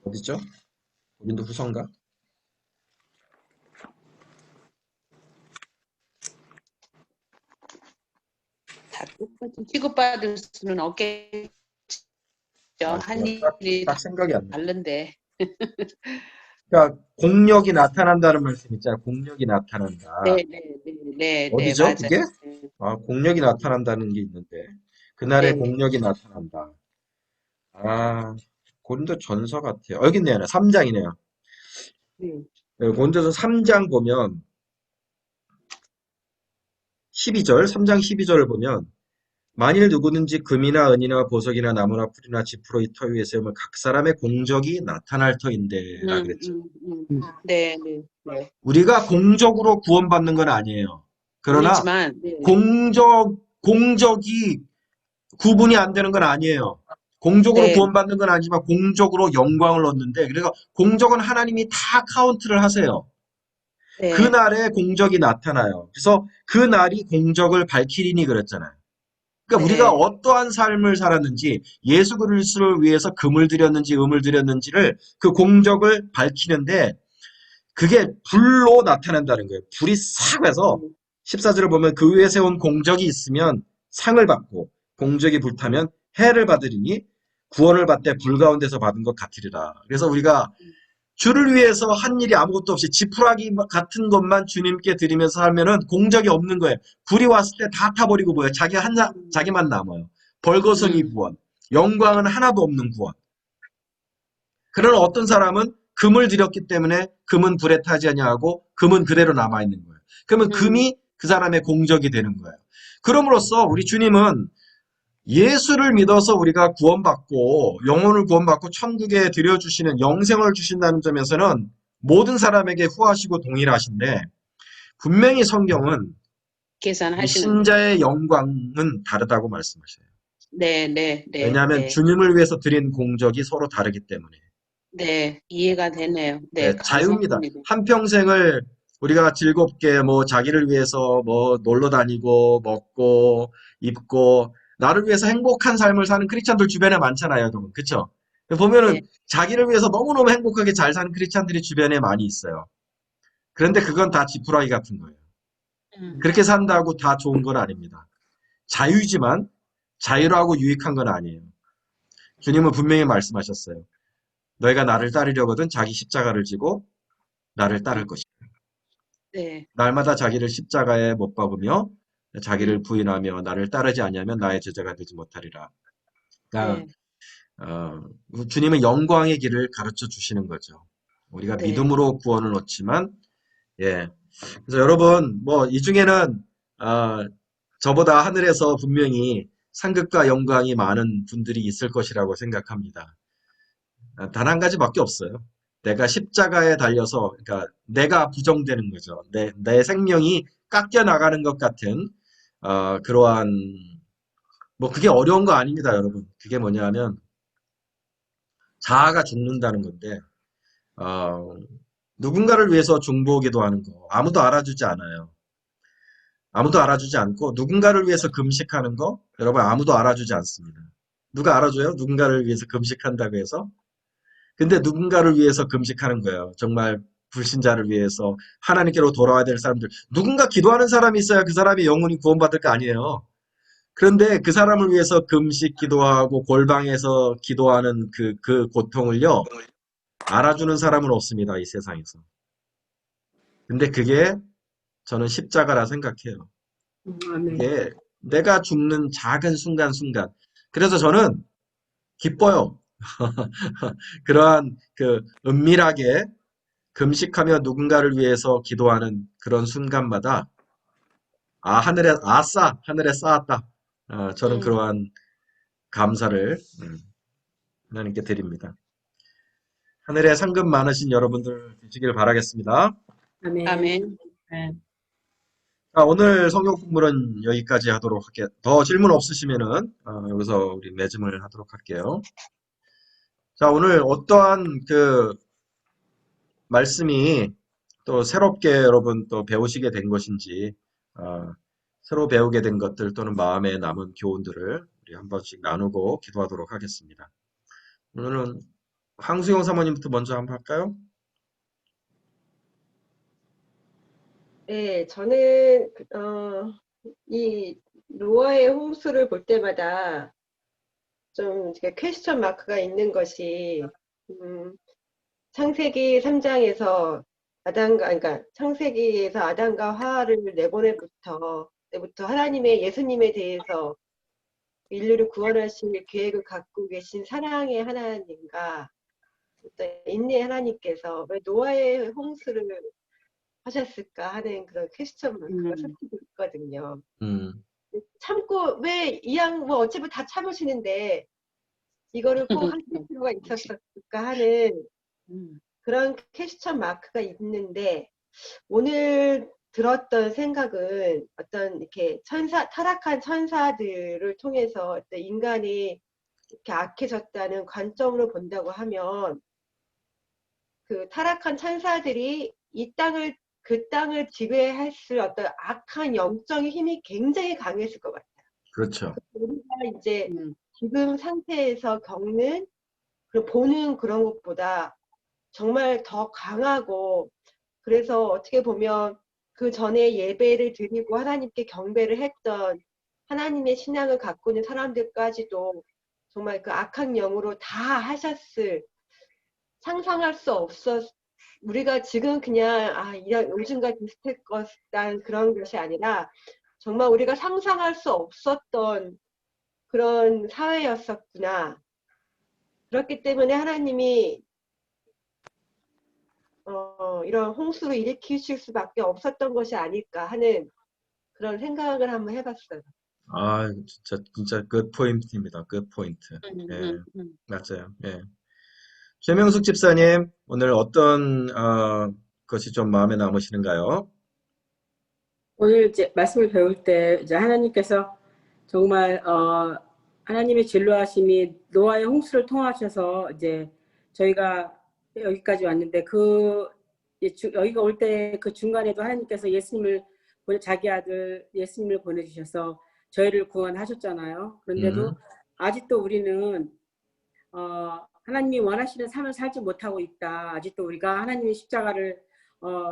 어디죠? 고린도 후서인가? 다 똑같이 취급받을 수는 없겠죠. 한 제가 일이 딱 생각이 안 나요. 다른데. 그러니까, 공력이 나타난다는 말씀 있잖아요. 공력이 나타난다. 네, 네, 네, 네, 네, 어디죠, 맞아요. 그게? 공력이 나타난다는 게 있는데, 그날의 네. 공력이 나타난다. 고린도 전서 같아요. 여기 있네요. 3장이네요. 고린도서 3장 보면, 3장 12절을 보면, 만일 누구든지 금이나 은이나 보석이나 나무나 풀이나 지푸로 이 터 위에 세우면 각 사람의 공적이 나타날 터인데라 그랬죠. 네, 네, 네. 우리가 공적으로 구원받는 건 아니에요. 그러나 아니지만, 네. 공적이 구분이 안 되는 건 아니에요. 공적으로 네. 구원받는 건 아니지만 공적으로 영광을 얻는데 그래서 공적은 하나님이 다 카운트를 하세요. 네. 그날에 공적이 나타나요. 그래서 그 날이 공적을 밝히리니 그랬잖아요. 그러니까 네. 우리가 어떠한 삶을 살았는지, 예수 그리스도를 위해서 금을 드렸는지 음을 드렸는지를 그 공적을 밝히는데 그게 불로 나타난다는 거예요. 불이 싹 해서 14절을 보면 그 위에 세운 공적이 있으면 상을 받고 공적이 불타면 해를 받으리니 구원을 받되 불 가운데서 받은 것 같으리라. 그래서 우리가 주를 위해서 한 일이 아무것도 없이 지푸라기 같은 것만 주님께 드리면서 하면은 공적이 없는 거예요. 불이 왔을 때 다 타버리고 뭐예요? 자기만 남아요. 벌거숭이 구원. 영광은 하나도 없는 구원. 그러나 어떤 사람은 금을 들였기 때문에 금은 불에 타지 아니하고 금은 그대로 남아있는 거예요. 그러면 금이 그 사람의 공적이 되는 거예요. 그럼으로써 우리 주님은 예수를 믿어서 우리가 구원받고 영혼을 구원받고 천국에 들여주시는 영생을 주신다는 점에서는 모든 사람에게 후하시고 동일하신데 분명히 성경은 이 계산하시는. 신자의 영광은 다르다고 말씀하셔요. 네, 네, 네, 왜냐하면 네. 주님을 위해서 드린 공적이 서로 다르기 때문에. 네, 이해가 되네요. 네, 네, 자유입니다. 감사합니다. 한평생을 우리가 즐겁게 뭐 자기를 위해서 뭐 놀러 다니고 먹고 입고 나를 위해서 행복한 삶을 사는 크리스찬들 주변에 많잖아요, 여러분. 그쵸? 네, 보면은 자기를 위해서 너무너무 행복하게 잘 사는 크리스찬들이 주변에 많이 있어요. 그런데 그건 다 지푸라기 같은 거예요. 그렇게 산다고 다 좋은 건 아닙니다. 자유지만 자유라고 유익한 건 아니에요. 주님은 분명히 말씀하셨어요. 너희가 나를 따르려거든 자기 십자가를 지고 나를 따를 것이다. 네, 날마다 자기를 십자가에 못 박으며 자기를 부인하며 나를 따르지 아니하면 나의 제자가 되지 못하리라. 그러니까 주님은 영광의 길을 가르쳐 주시는 거죠. 우리가 네, 믿음으로 구원을 얻지만 예. 그래서 여러분 뭐 이 중에는 저보다 하늘에서 분명히 상급과 영광이 많은 분들이 있을 것이라고 생각합니다. 단 한 가지밖에 없어요. 내가 십자가에 달려서, 그러니까 내가 부정되는 거죠. 내 생명이 깎여 나가는 것 같은, 그러한, 뭐 그게 어려운 거 아닙니다, 여러분. 그게 뭐냐면, 자아가 죽는다는 건데, 어, 누군가를 위해서 중보기도 하는 거, 아무도 알아주지 않아요. 아무도 알아주지 않고, 누군가를 위해서 금식하는 거, 여러분 아무도 알아주지 않습니다. 누가 알아줘요? 누군가를 위해서 금식한다고 해서? 근데 누군가를 위해서 금식하는 거예요. 정말 불신자를 위해서 하나님께로 돌아와야 될 사람들. 누군가 기도하는 사람이 있어야 그 사람이 영혼이 구원받을 거 아니에요. 그런데 그 사람을 위해서 금식 기도하고 골방에서 기도하는 그 고통을요, 알아주는 사람은 없습니다. 이 세상에서. 근데 그게 저는 십자가라 생각해요. 아멘. 이게 내가 죽는 작은 순간순간. 그래서 저는 기뻐요. 그러한 그 은밀하게 금식하며 누군가를 위해서 기도하는 그런 순간마다 하늘에 쌓았다. 저는 그러한 감사를 하나님께 드립니다. 하늘에 상급 많으신 여러분들 되시길 바라겠습니다. 아멘. 아멘. 네. 자, 오늘 성경 공부는 여기까지 하도록 할게요. 더 질문 없으시면은 여기서 우리 매짐을 하도록 할게요. 자, 오늘 어떠한 그 말씀이 또 새롭게 여러분 또 배우시게 된 것인지 새로 배우게 된 것들 또는 마음에 남은 교훈들을 우리 한 번씩 나누고 기도하도록 하겠습니다. 오늘은 황수영 사모님부터 먼저 한번 할까요? 네, 저는 이 노아의 홍수를 볼 때마다 좀 퀘스천 마크가 있는 것이 창세기 3장에서 그러니까 창세기에서 아담과 하와를 내보내부터 하나님의 예수님에 대해서 인류를 구원하실 계획을 갖고 계신 사랑의 하나님과 어떤 인내의 하나님께서 왜 노아의 홍수를 하셨을까 하는 그런 퀘스천 마크가 솔직히 있거든요. 참고 왜 뭐 어차피 다 참으시는데 이거를 꼭 하실 필요가 있었을까 하는 그런 퀘스천 마크가 있는데 오늘 들었던 생각은 어떤 이렇게 타락한 천사들을 통해서 어떤 인간이 이렇게 악해졌다는 관점으로 본다고 하면 그 타락한 천사들이 그 땅을 지배했을 어떤 악한 영적인 힘이 굉장히 강했을 것 같아요. 그렇죠. 우리가 이제 음. 지금 상태에서 겪는 그 보는 그런 것보다 정말 더 강하고, 그래서 어떻게 보면 그 전에 예배를 드리고 하나님께 경배를 했던 하나님의 신앙을 갖고 있는 사람들까지도 정말 그 악한 영으로 다 하셨을, 상상할 수 없었, 우리가 지금 그냥 이런 요즘과 비슷할 것이란 그런 것이 아니라 정말 우리가 상상할 수 없었던 그런 사회였었구나. 그렇기 때문에 하나님이 이런 홍수를 일으키실 수밖에 없었던 것이 아닐까 하는 그런 생각을 한번 해봤어요. 아, 진짜 끝 포인트입니다. 끝 포인트. 예, 음. 맞아요. 예. 최명숙 집사님, 오늘 어떤 것이 좀 마음에 남으시는가요? 오늘 이제 말씀을 배울 때 이제 하나님께서 정말 하나님의 진로하심이 노아의 홍수를 통하셔서 이제 저희가 여기까지 왔는데 여기가 올 때 그 중간에도 하나님께서 자기 아들 예수님을 보내주셔서 저희를 구원하셨잖아요. 그런데도 아직도 우리는 하나님이 원하시는 삶을 살지 못하고 있다. 아직도 우리가 하나님의 십자가를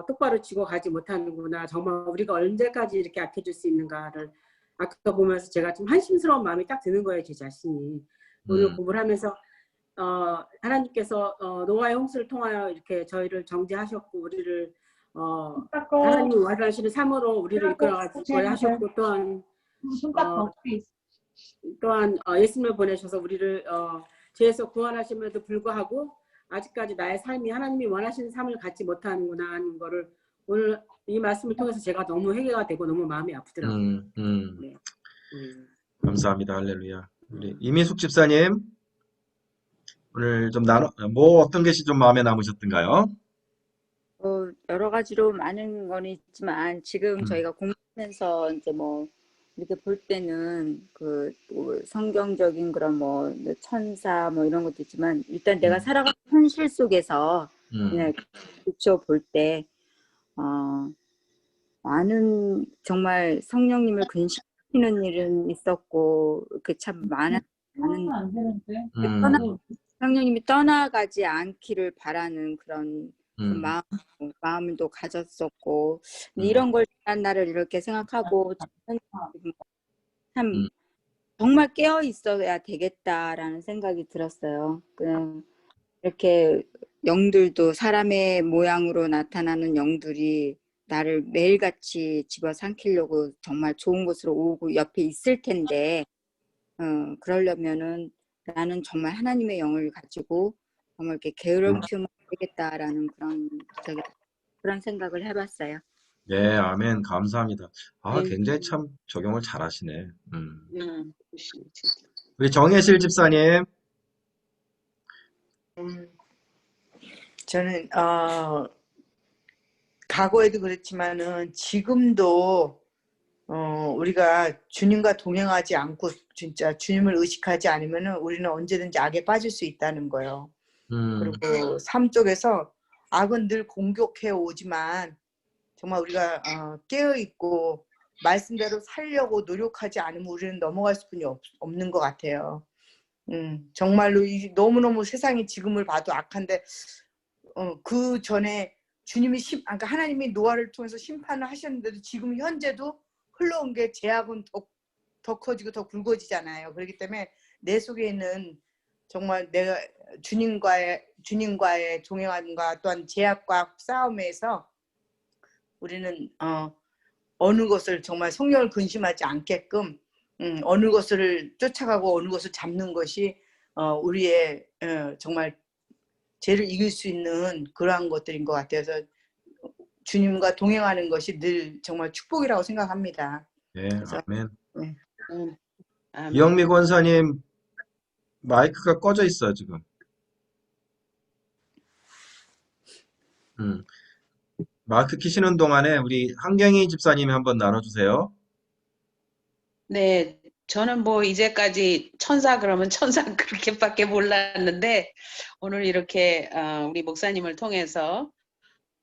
똑바로 지고 가지 못하는구나. 정말 우리가 언제까지 이렇게 악해질 수 있는가를 아까 보면서 제가 좀 한심스러운 마음이 딱 드는 거예요, 제 자신이. 오늘 공부를 하면서 하나님께서 노아의 홍수를 통하여 이렇게 저희를 정죄하셨고 우리를 하나님이 원하시는 삶으로 우리를 이끌어가지고 하셨고 또한 예수님을 보내셔서 우리를 죄에서 구원하심에도 불구하고 아직까지 나의 삶이 하나님이 원하시는 삶을 갖지 못하는구나 하는 거를 오늘 이 말씀을 통해서 제가 너무 회개가 되고 너무 마음이 아프더라고요. 네. 감사합니다. 할렐루야. 우리 이민숙 집사님, 오늘 좀 어떤 것이 좀 마음에 남으셨던가요? 여러 가지로 많은 건 있지만 지금 저희가 공부하면서 이제 뭐 이렇게 볼 때는 뭐 성경적인 그런 뭐 천사 뭐 이런 것도 있지만 일단 내가 살아가는 현실 속에서 그냥 비춰볼 때 많은 정말 성령님을 근심시키는 일은 있었고 그 참 많은 안 되는데. 성령님이 떠나가지 않기를 바라는 그런 그 마음도 가졌었고 이런 걸 지난 날을 이렇게 생각하고 참 정말 깨어 있어야 되겠다라는 생각이 들었어요. 그냥 이렇게 영들도 사람의 모양으로 나타나는 영들이 나를 매일같이 집어삼키려고 정말 좋은 곳으로 오고 옆에 있을 텐데 그러려면은 나는 정말 하나님의 영을 가지고 정말 이렇게 게으름 피우면 되겠다라는 그런 생각을 해봤어요. 네, 아멘. 감사합니다. 굉장히 참 적용을 잘하시네. 우리 정혜실 집사님. 저는 과거에도 그랬지만은 지금도 우리가 주님과 동행하지 않고 진짜 주님을 의식하지 않으면은 우리는 언제든지 악에 빠질 수 있다는 거예요. 그리고 삶 속에서 악은 늘 공격해 오지만 정말 우리가 깨어 있고 말씀대로 살려고 노력하지 않으면 우리는 넘어갈 수뿐이 없는 것 같아요. 정말로 너무너무 세상이 지금을 봐도 악한데 그 전에 주님이 그러니까 하나님이 노아를 통해서 심판을 하셨는데도 지금 현재도 흘러온 게 죄악은 더 커지고 더 굵어지잖아요. 그렇기 때문에 내 속에 있는 정말 내가 주님과의 동행함과 또한 죄악과 싸움에서 우리는 어느 것을 정말 성령을 근심하지 않게끔 어느 것을 쫓아가고 어느 것을 잡는 것이 우리의 정말 죄를 이길 수 있는 그러한 것들인 것 같아서 주님과 동행하는 것이 늘 정말 축복이라고 생각합니다. 네, 아멘. 네. 이영미 권사님 마이크가 꺼져 있어요, 지금. 마이크 키시는 동안에 우리 한경희 집사님이 한번 나눠주세요. 네, 저는 뭐 이제까지 천사 그러면 천사 그렇게밖에 몰랐는데 오늘 이렇게 우리 목사님을 통해서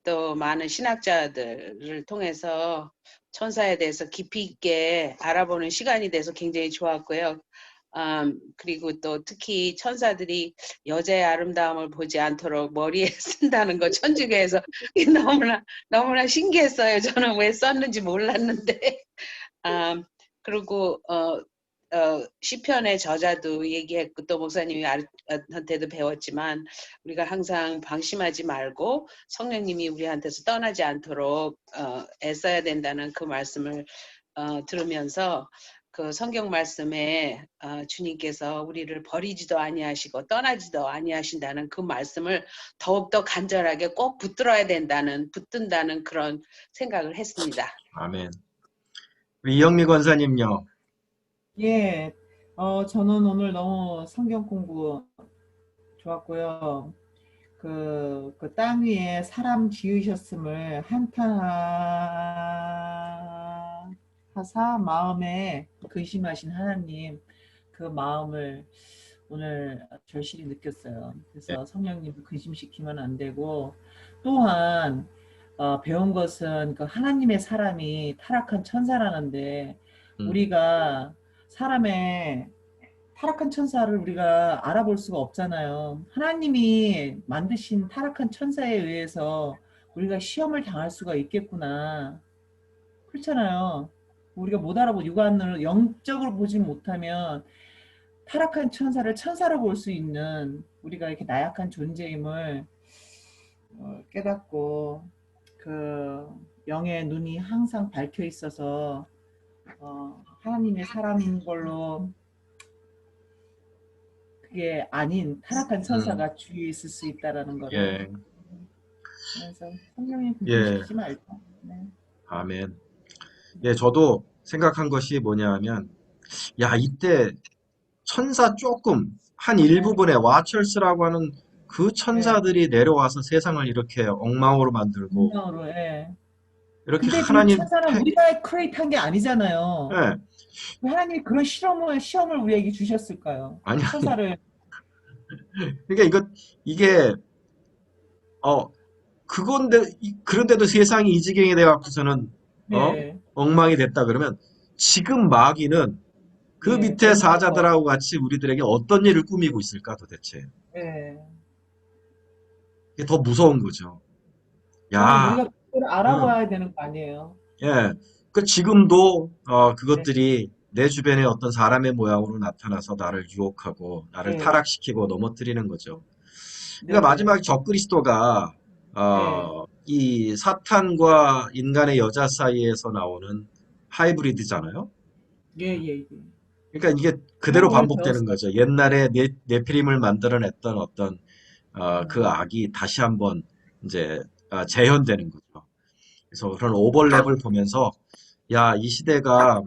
또 많은 신학자들을 통해서 천사에 대해서 깊이 있게 알아보는 시간이 돼서 굉장히 좋았고요. 그리고 또 특히 천사들이 여자의 아름다움을 보지 않도록 머리에 쓴다는 거 천주교에서 너무나 신기했어요. 저는 왜 썼는지 몰랐는데. 그리고 시편의 저자도 얘기했고 또 목사님이 한테도 배웠지만 우리가 항상 방심하지 말고 성령님이 우리한테서 떠나지 않도록 애써야 된다는 그 말씀을 들으면서 그 성경 말씀에 주님께서 우리를 버리지도 아니하시고 떠나지도 아니하신다는 그 말씀을 더욱더 간절하게 꼭 붙든다는 그런 생각을 했습니다. 아멘. 우리 이영미 권사님요. 예, 저는 오늘 너무 성경 공부 좋았고요. 그 땅 위에 사람 지으셨음을 한탄하사 마음에 근심하신 하나님, 그 마음을 오늘 절실히 느꼈어요. 그래서 성령님을 근심시키면 안 되고, 또한 배운 것은 그 하나님의 사람이 타락한 천사라는데, 우리가 사람의 타락한 천사를 우리가 알아볼 수가 없잖아요. 하나님이 만드신 타락한 천사에 의해서 우리가 시험을 당할 수가 있겠구나. 그렇잖아요. 우리가 못 알아보고 육안으로 영적으로 보지 못하면 타락한 천사를 천사로 볼 수 있는 우리가 이렇게 나약한 존재임을 깨닫고 그 영의 눈이 항상 밝혀 있어서 하나님의 사람인 걸로 그게 아닌 타락한 천사가 주위에 있을 수 있다라는 거를. 예. 그래서 성령님 근심시키지 말자. 네. 아멘. 예, 저도 생각한 것이 뭐냐면, 야, 이때 천사 조금, 한 일부분의 와철스라고 하는 그 천사들이 내려와서 세상을 이렇게 엉망으로 만들고, 성령으로, 예. 이렇게 근데 하나님, 그 천사는 우리가 크리에이트한 게 아니잖아요. 예, 하나님이 그런 시험을 우리에게 주셨을까요? 아니, 천사를. 그러니까 이게, 그런데도 세상이 이 지경이 돼갖고서는, 네. 엉망이 됐다 그러면, 지금 마귀는 그 네, 밑에 사자들하고 같이 우리들에게 어떤 일을 꾸미고 있을까 도대체. 네. 이게 더 무서운 거죠. 야, 우리가 그걸 알아봐야 되는 거 아니에요? 예, 그 지금도 그것들이 내 주변에 어떤 사람의 모양으로 나타나서 나를 유혹하고 나를 네. 타락시키고 넘어뜨리는 거죠. 네. 그러니까 마지막 적그리스도가 이 사탄과 인간의 여자 사이에서 나오는 하이브리드잖아요. 예. 그러니까 이게 그대로 오늘 반복되는 거죠. 옛날에 네피림을 만들어냈던 어떤 그 악이 다시 한번 이제 재현되는 거죠. 그래서 그런 오버랩을 보면서 야, 이 시대가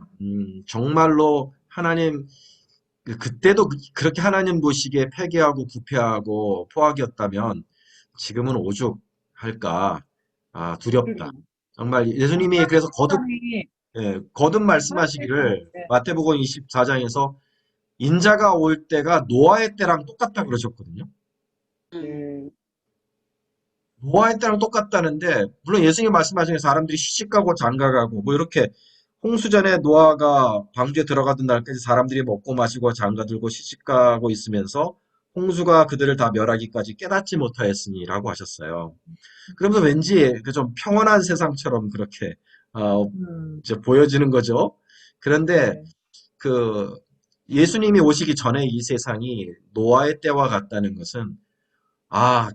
정말로 하나님 그때도 그렇게 하나님 보시기에 패괴하고 부패하고 포악이었다면 지금은 오죽할까 두렵다. 정말 예수님이 그래서 거듭 말씀하시기를 네. 마태복음 24장에서 인자가 올 때가 노아의 때랑 똑같다 그러셨거든요. 노아의 때랑 똑같다는데 물론 예수님이 말씀하신 게 사람들이 시집가고 장가가고 뭐 이렇게 홍수전에 노아가 방주에 들어가던 날까지 사람들이 먹고 마시고 장가들고 시집가고 있으면서 홍수가 그들을 다 멸하기까지 깨닫지 못하였으니라고 하셨어요. 그러면서 왠지 그 좀 평온한 세상처럼 그렇게 이제 보여지는 거죠. 그런데 그 예수님이 오시기 전에 이 세상이 노아의 때와 같다는 것은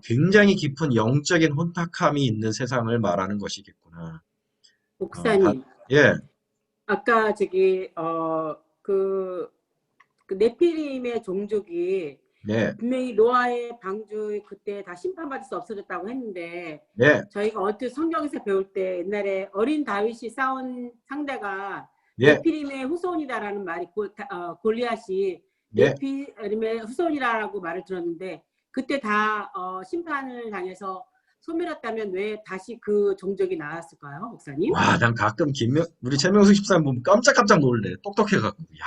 굉장히 깊은 영적인 혼탁함이 있는 세상을 말하는 것이겠구나. 목사님, 예, 아까 그 네피림의 종족이 네, 분명히 노아의 방주 그때 다 심판받아서 없어졌다고 했는데 네, 저희가 어떻게 성경에서 배울 때 옛날에 어린 다윗이 싸운 상대가 네, 네피림의 후손이다라는 말이 골리앗이 네. 네피림의 후손이라고 말을 들었는데 그때 다 심판을 당해서 소멸했다면 왜 다시 그 종족이 나왔을까요, 목사님? 와, 난 가끔 우리 최명숙 집사님 보면 깜짝깜짝 놀래. 똑똑해갖고, 야,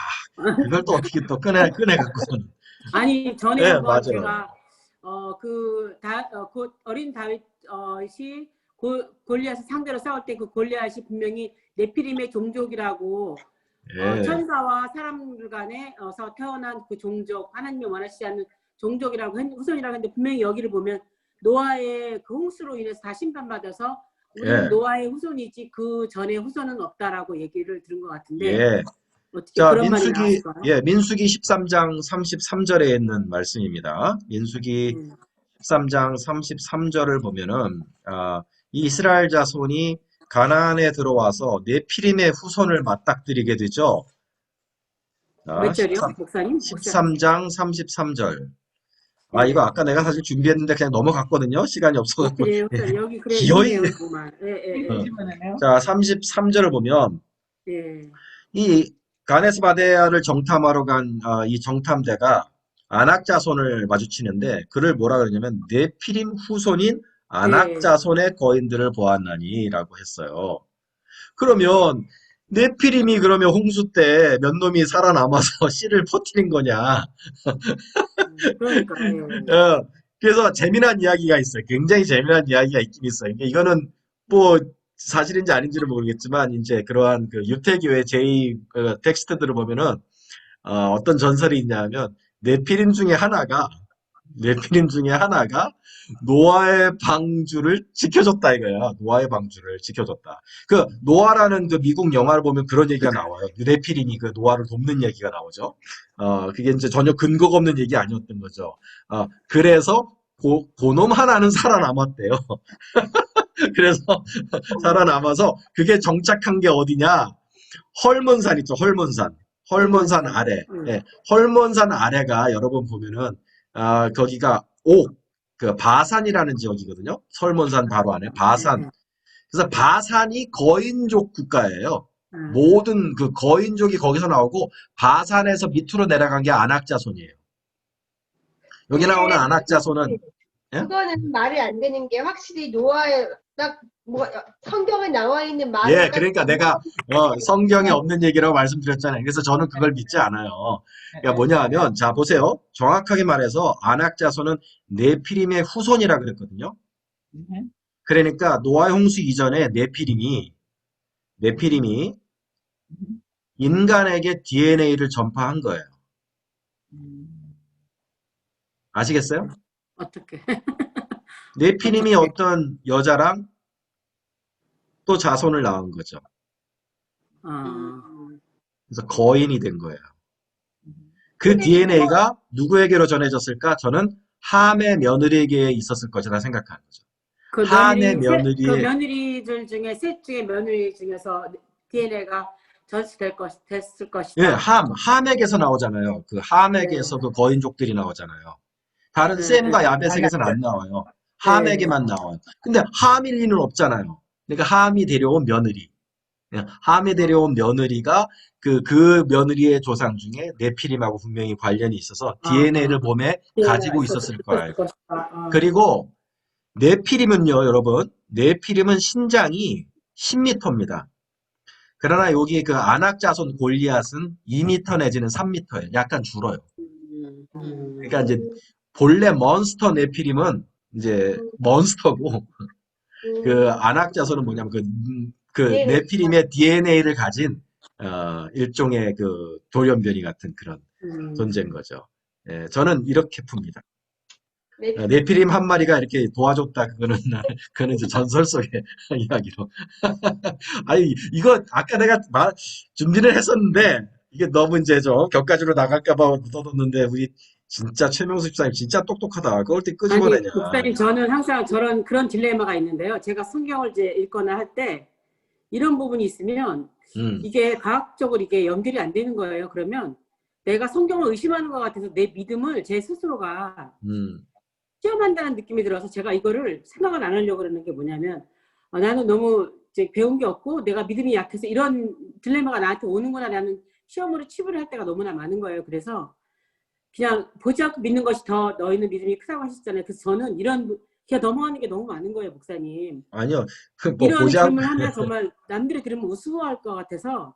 이걸 또 어떻게 또 꺼내갖고서는. 아니 전에 네, 한번 맞아요. 제가 어린 다윗이 골리앗을 상대로 싸울 때 그 골리앗이 분명히 네피림의 종족이라고 예. 천사와 사람들 간에 서 태어난 그 종족, 하나님이 원하시지 않는 종족이라고 후손이라고 했는데 분명히 여기를 보면 노아의 그 홍수로 인해서 다 심판받아서 우리는 예. 노아의 후손이지 그 전에 후손은 없다라고 얘기를 들은 것 같은데 예. 어떻게 자, 그런 말이 나왔을까요? 민수기 13장 33절에 있는 말씀입니다. 민수기 13장 33절을 보면은, 이 이스라엘 자손이 가나안에 들어와서 네피림의 후손을 맞닥뜨리게 되죠. 몇 절이요, 목사님? 13장 33절. 네. 이거 아까 내가 사실 준비했는데 그냥 넘어갔거든요. 시간이 없어서. 그래요, 목사님. 여기 그래 기어이. 있네요, 정말. 예. 뒤집어내네요. 자, 33절을 보면, 예. 이 가네스 바데아를 정탐하러 간 이 정탐대가 아낙 자손을 마주치는데 그를 뭐라 그러냐면 네피림 후손인 아낙 네. 자손의 거인들을 보았나니라고 했어요. 그러면 네피림이 그러면 홍수 때 몇 놈이 살아남아서 씨를 퍼뜨린 거냐? 그러니까. 예. 그래서 재미난 이야기가 있어요. 굉장히 재미난 이야기가 있긴 있어요. 이거는 뭐 사실인지 아닌지는 모르겠지만 이제 그러한 그 유태교의 제2 텍스트들을 보면은 어떤 전설이 있냐면 네피림 중에 하나가 노아의 방주를 지켜줬다 이거야. 노아의 방주를 지켜줬다. 그 노아라는 그 미국 영화를 보면 그런 얘기가 나와요. 네피림이 그 노아를 돕는 얘기가 나오죠. 그게 이제 전혀 근거가 없는 얘기 아니었던 거죠. 그래서 고놈 하나는 살아남았대요. 그래서 살아남아서 그게 정착한 게 어디냐? 헐몬산 있죠, 헐몬산. 헐몬산 아래. 예, 헐몬산 아래가 여러분 보면은, 거기가 그 바산이라는 지역이거든요. 헐몬산 바로 안에 바산. 그래서 바산이 거인족 국가예요. 모든 그 거인족이 거기서 나오고 바산에서 밑으로 내려간 게 아낙자손이에요. 여기 나오는 아낙자손은 예? 그거는 말이 안 되는 게 확실히 노아의 딱 뭐 성경에 나와 있는 말. 예, 그러니까 내가 성경에 없는 얘기라고 말씀드렸잖아요. 그래서 저는 그걸 믿지 않아요. 그러니까 뭐냐 하면 자 보세요. 정확하게 말해서 아낙자손은 네피림의 후손이라 그랬거든요. 그러니까 노아 홍수 이전에 네피림이 인간에게 DNA를 전파한 거예요. 아시겠어요? 어떻게? 네피림이 어떤 여자랑 또 자손을 낳은 거죠. 그래서 거인이 된 거예요. 그 DNA가 누구에게로 전해졌을까? 저는 함의 며느리에게 있었을 것이라 생각하는 거죠. 그 함의 그 며느리들 중에 셋 중에 며느리 중에서 DNA가 전수될 됐을 것이다. 예, 함에게서 나오잖아요. 그 함에게서 그 거인족들이 나오잖아요. 다른 셈과 야벳에게서는 안 나와요. 함에게만 나와요. 근데 함일 리는 없잖아요. 그러니까 함이 데려온 며느리. 함이 데려온 며느리가 그 며느리의 조상 중에 네피림하고 분명히 관련이 있어서 DNA를 몸에 가지고 있었을 거예요. 그리고 네피림은요, 여러분, 네피림은 신장이 10m입니다. 그러나 여기 그 아낙자손 골리앗은 2m 내지는 3m예요. 약간 줄어요. 그러니까 이제 본래 몬스터 네피림은 이제 몬스터고 그 아낙자손은 뭐냐면 그 네피림의 DNA를 가진 일종의 그 돌연변이 같은 그런 존재인 거죠. 예, 저는 이렇게 풉니다. 네피림 한 마리가 이렇게 도와줬다. 그거는 이제 전설 속의 이야기로. 아니, 이거 아까 내가 준비를 했었는데 이게 너무 이제 좀 격가지로 나갈까봐 묻어뒀는데 우리 진짜 최명수 집사님 진짜 똑똑하다. 그걸 어떻게 끄집어내냐. 목사님, 저는 항상 그런 딜레마가 있는데요. 제가 성경을 이제 읽거나 할 때 이런 부분이 있으면 이게 과학적으로 이게 연결이 안 되는 거예요. 그러면 내가 성경을 의심하는 것 같아서 내 믿음을 제 스스로가 시험한다는 느낌이 들어서 제가 이거를 생각을 안 하려고 그러는 게 뭐냐면 나는 너무 이제 배운 게 없고 내가 믿음이 약해서 이런 딜레마가 나한테 오는구나 라는 시험으로 치부를 할 때가 너무나 많은 거예요. 그래서 그냥 보지 않고 믿는 것이 더 너희는 믿음이 크다고 하셨잖아요. 그래서 저는 그냥 넘어가는 게 너무 많은 거예요, 목사님. 아니요. 이런 질문 하면 정말 남들이 들으면 우스워할 것 같아서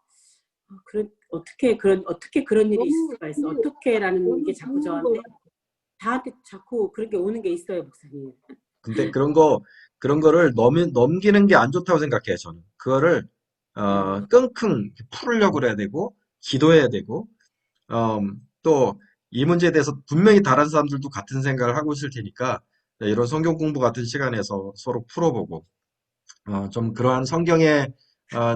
어떻게 그런 일이 있을 수가 있어? 어떻게라는 게 자꾸 저한테 자꾸 그런 게 오는 게 있어요, 목사님. 근데 그런 거를 넘기는 게 안 좋다고 생각해요, 저는. 그거를 끙끙 풀으려고 그래야 되고, 기도해야 되고, 또 이 문제에 대해서 분명히 다른 사람들도 같은 생각을 하고 있을 테니까, 네, 이런 성경 공부 같은 시간에서 서로 풀어보고, 좀 그러한 성경의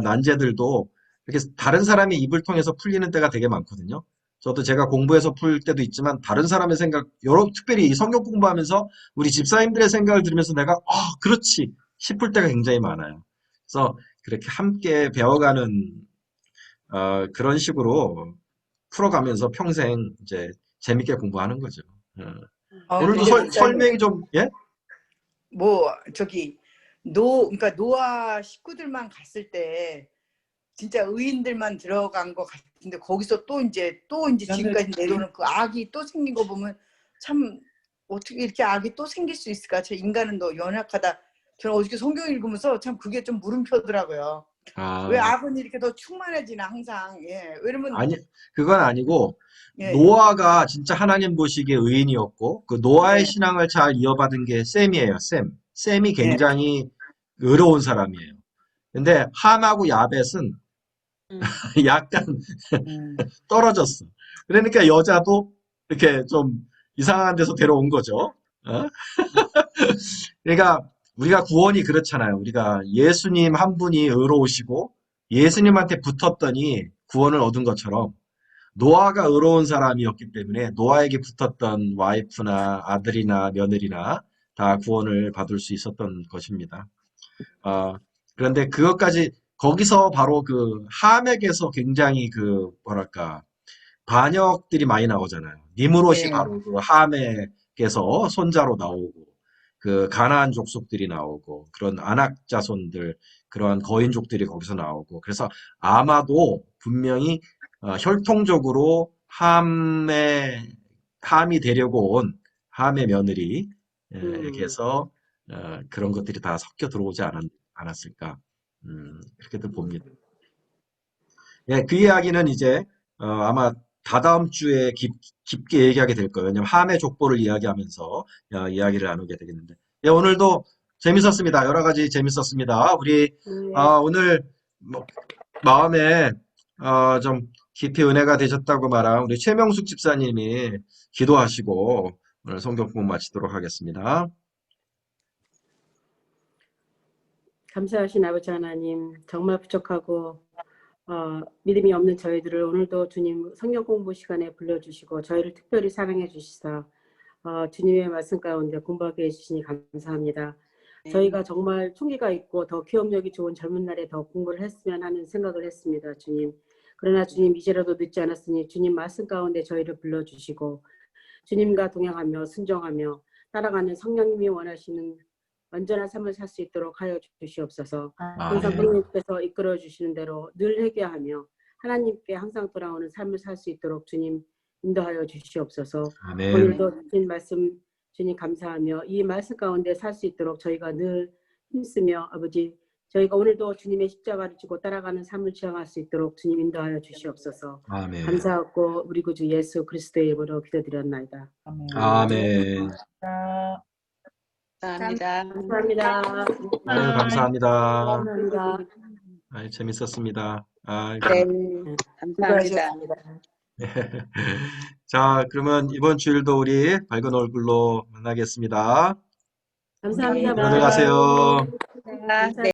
난제들도 이렇게 다른 사람의 입을 통해서 풀리는 때가 되게 많거든요. 저도 제가 공부해서 풀 때도 있지만 다른 사람의 생각, 특별히 이 성경 공부하면서 우리 집사님들의 생각을 들으면서 내가 그렇지 싶을 때가 굉장히 많아요. 그래서 그렇게 함께 배워가는 그런 식으로 풀어가면서 평생 이제 재밌게 공부하는 거죠. 오늘도 근데 목사님, 설명이 좀, 예? 뭐 저기 그러니까 노아 식구들만 갔을 때 진짜 의인들만 들어간 것 같은데 거기서 또 이제 지금까지 내려오는 그 악이 또 생긴 거 보면 참 어떻게 이렇게 악이 또 생길 수 있을까? 저 인간은 너 연약하다. 저는 어저께 성경 읽으면서 참 그게 좀 물음표더라고요. 왜 악은 이렇게 더 충만해지나 항상. 예. 왜냐면 아니, 그건 아니고, 예. 노아가 진짜 하나님 보시기에 의인이었고, 그 노아의 예. 신앙을 잘 이어받은 게 셈이에요, 셈. 셈이 예. 굉장히 의로운 사람이에요. 근데 함하고 야벳은 약간 떨어졌어. 그러니까 여자도 이렇게 좀 이상한 데서 데려온 거죠. 그러니까 우리가 구원이 그렇잖아요. 우리가 예수님 한 분이 의로우시고 예수님한테 붙었더니 구원을 얻은 것처럼 노아가 의로운 사람이었기 때문에 노아에게 붙었던 와이프나 아들이나 며느리나 다 구원을 받을 수 있었던 것입니다. 그런데 그것까지 거기서 바로 그 함에게서 굉장히 그 뭐랄까 반역들이 많이 나오잖아요. 니므롯이 예. 바로 그 함에게서 손자로 나오고 그 가나안 족속들이 나오고 그런 아낙 자손들 그러한 거인족들이 거기서 나오고 그래서 아마도 분명히 혈통적으로 함이 되려고 온 함의 며느리에게서 그런 것들이 다 섞여 들어오지 않았을까 그렇게도 봅니다. 예, 그 이야기는 이제 아마 다다음 주에 깊게 얘기하게 될 거예요. 왜냐면 함의 족보를 이야기하면서 이야기를 나누게 되겠는데. 예, 오늘도 재밌었습니다. 여러 가지 재밌었습니다. 우리 오늘 마음에 좀 깊이 은혜가 되셨다고 말한 우리 최명숙 집사님이 기도하시고 오늘 성경 공부 마치도록 하겠습니다. 감사하신 아버지 하나님, 정말 부족하고 믿음이 없는 저희들을 오늘도 주님 성경 공부 시간에 불러주시고 저희를 특별히 사랑해 주시사 주님의 말씀 가운데 공부하게 해주시니 감사합니다. 저희가 정말 총기가 있고 더 기억력이 좋은 젊은 날에 더 공부를 했으면 하는 생각을 했습니다. 주님. 그러나 주님 이제라도 늦지 않았으니 주님 말씀 가운데 저희를 불러주시고 주님과 동행하며 순종하며 따라가는 성령님이 원하시는 완전한 삶을 살 수 있도록 하여 주시옵소서. 항상 하나님께서 이끌어 주시는 대로 늘 회개하며 하나님께 항상 돌아오는 삶을 살 수 있도록 주님 인도하여 주시옵소서. 아멘. 오늘도 주신 말씀 주님 감사하며 이 말씀 가운데 살 수 있도록 저희가 늘 힘쓰며 아버지 저희가 오늘도 주님의 십자가를 지고 따라가는 삶을 지향할 수 있도록 주님 인도하여 주시옵소서. 아멘. 감사하고 우리 구주 예수 그리스도의 이름으로 기도드렸나이다. 아멘. 감사합니다. 감사합니다. 아유, 감사합니다. 감사합니다. 아유, 재밌었습니다. 아유, 네, 감사합니다. 자, 그러면 이번 주일도 우리 밝은 얼굴로 만나겠습니다. 감사합니다. 들어가세요. 네.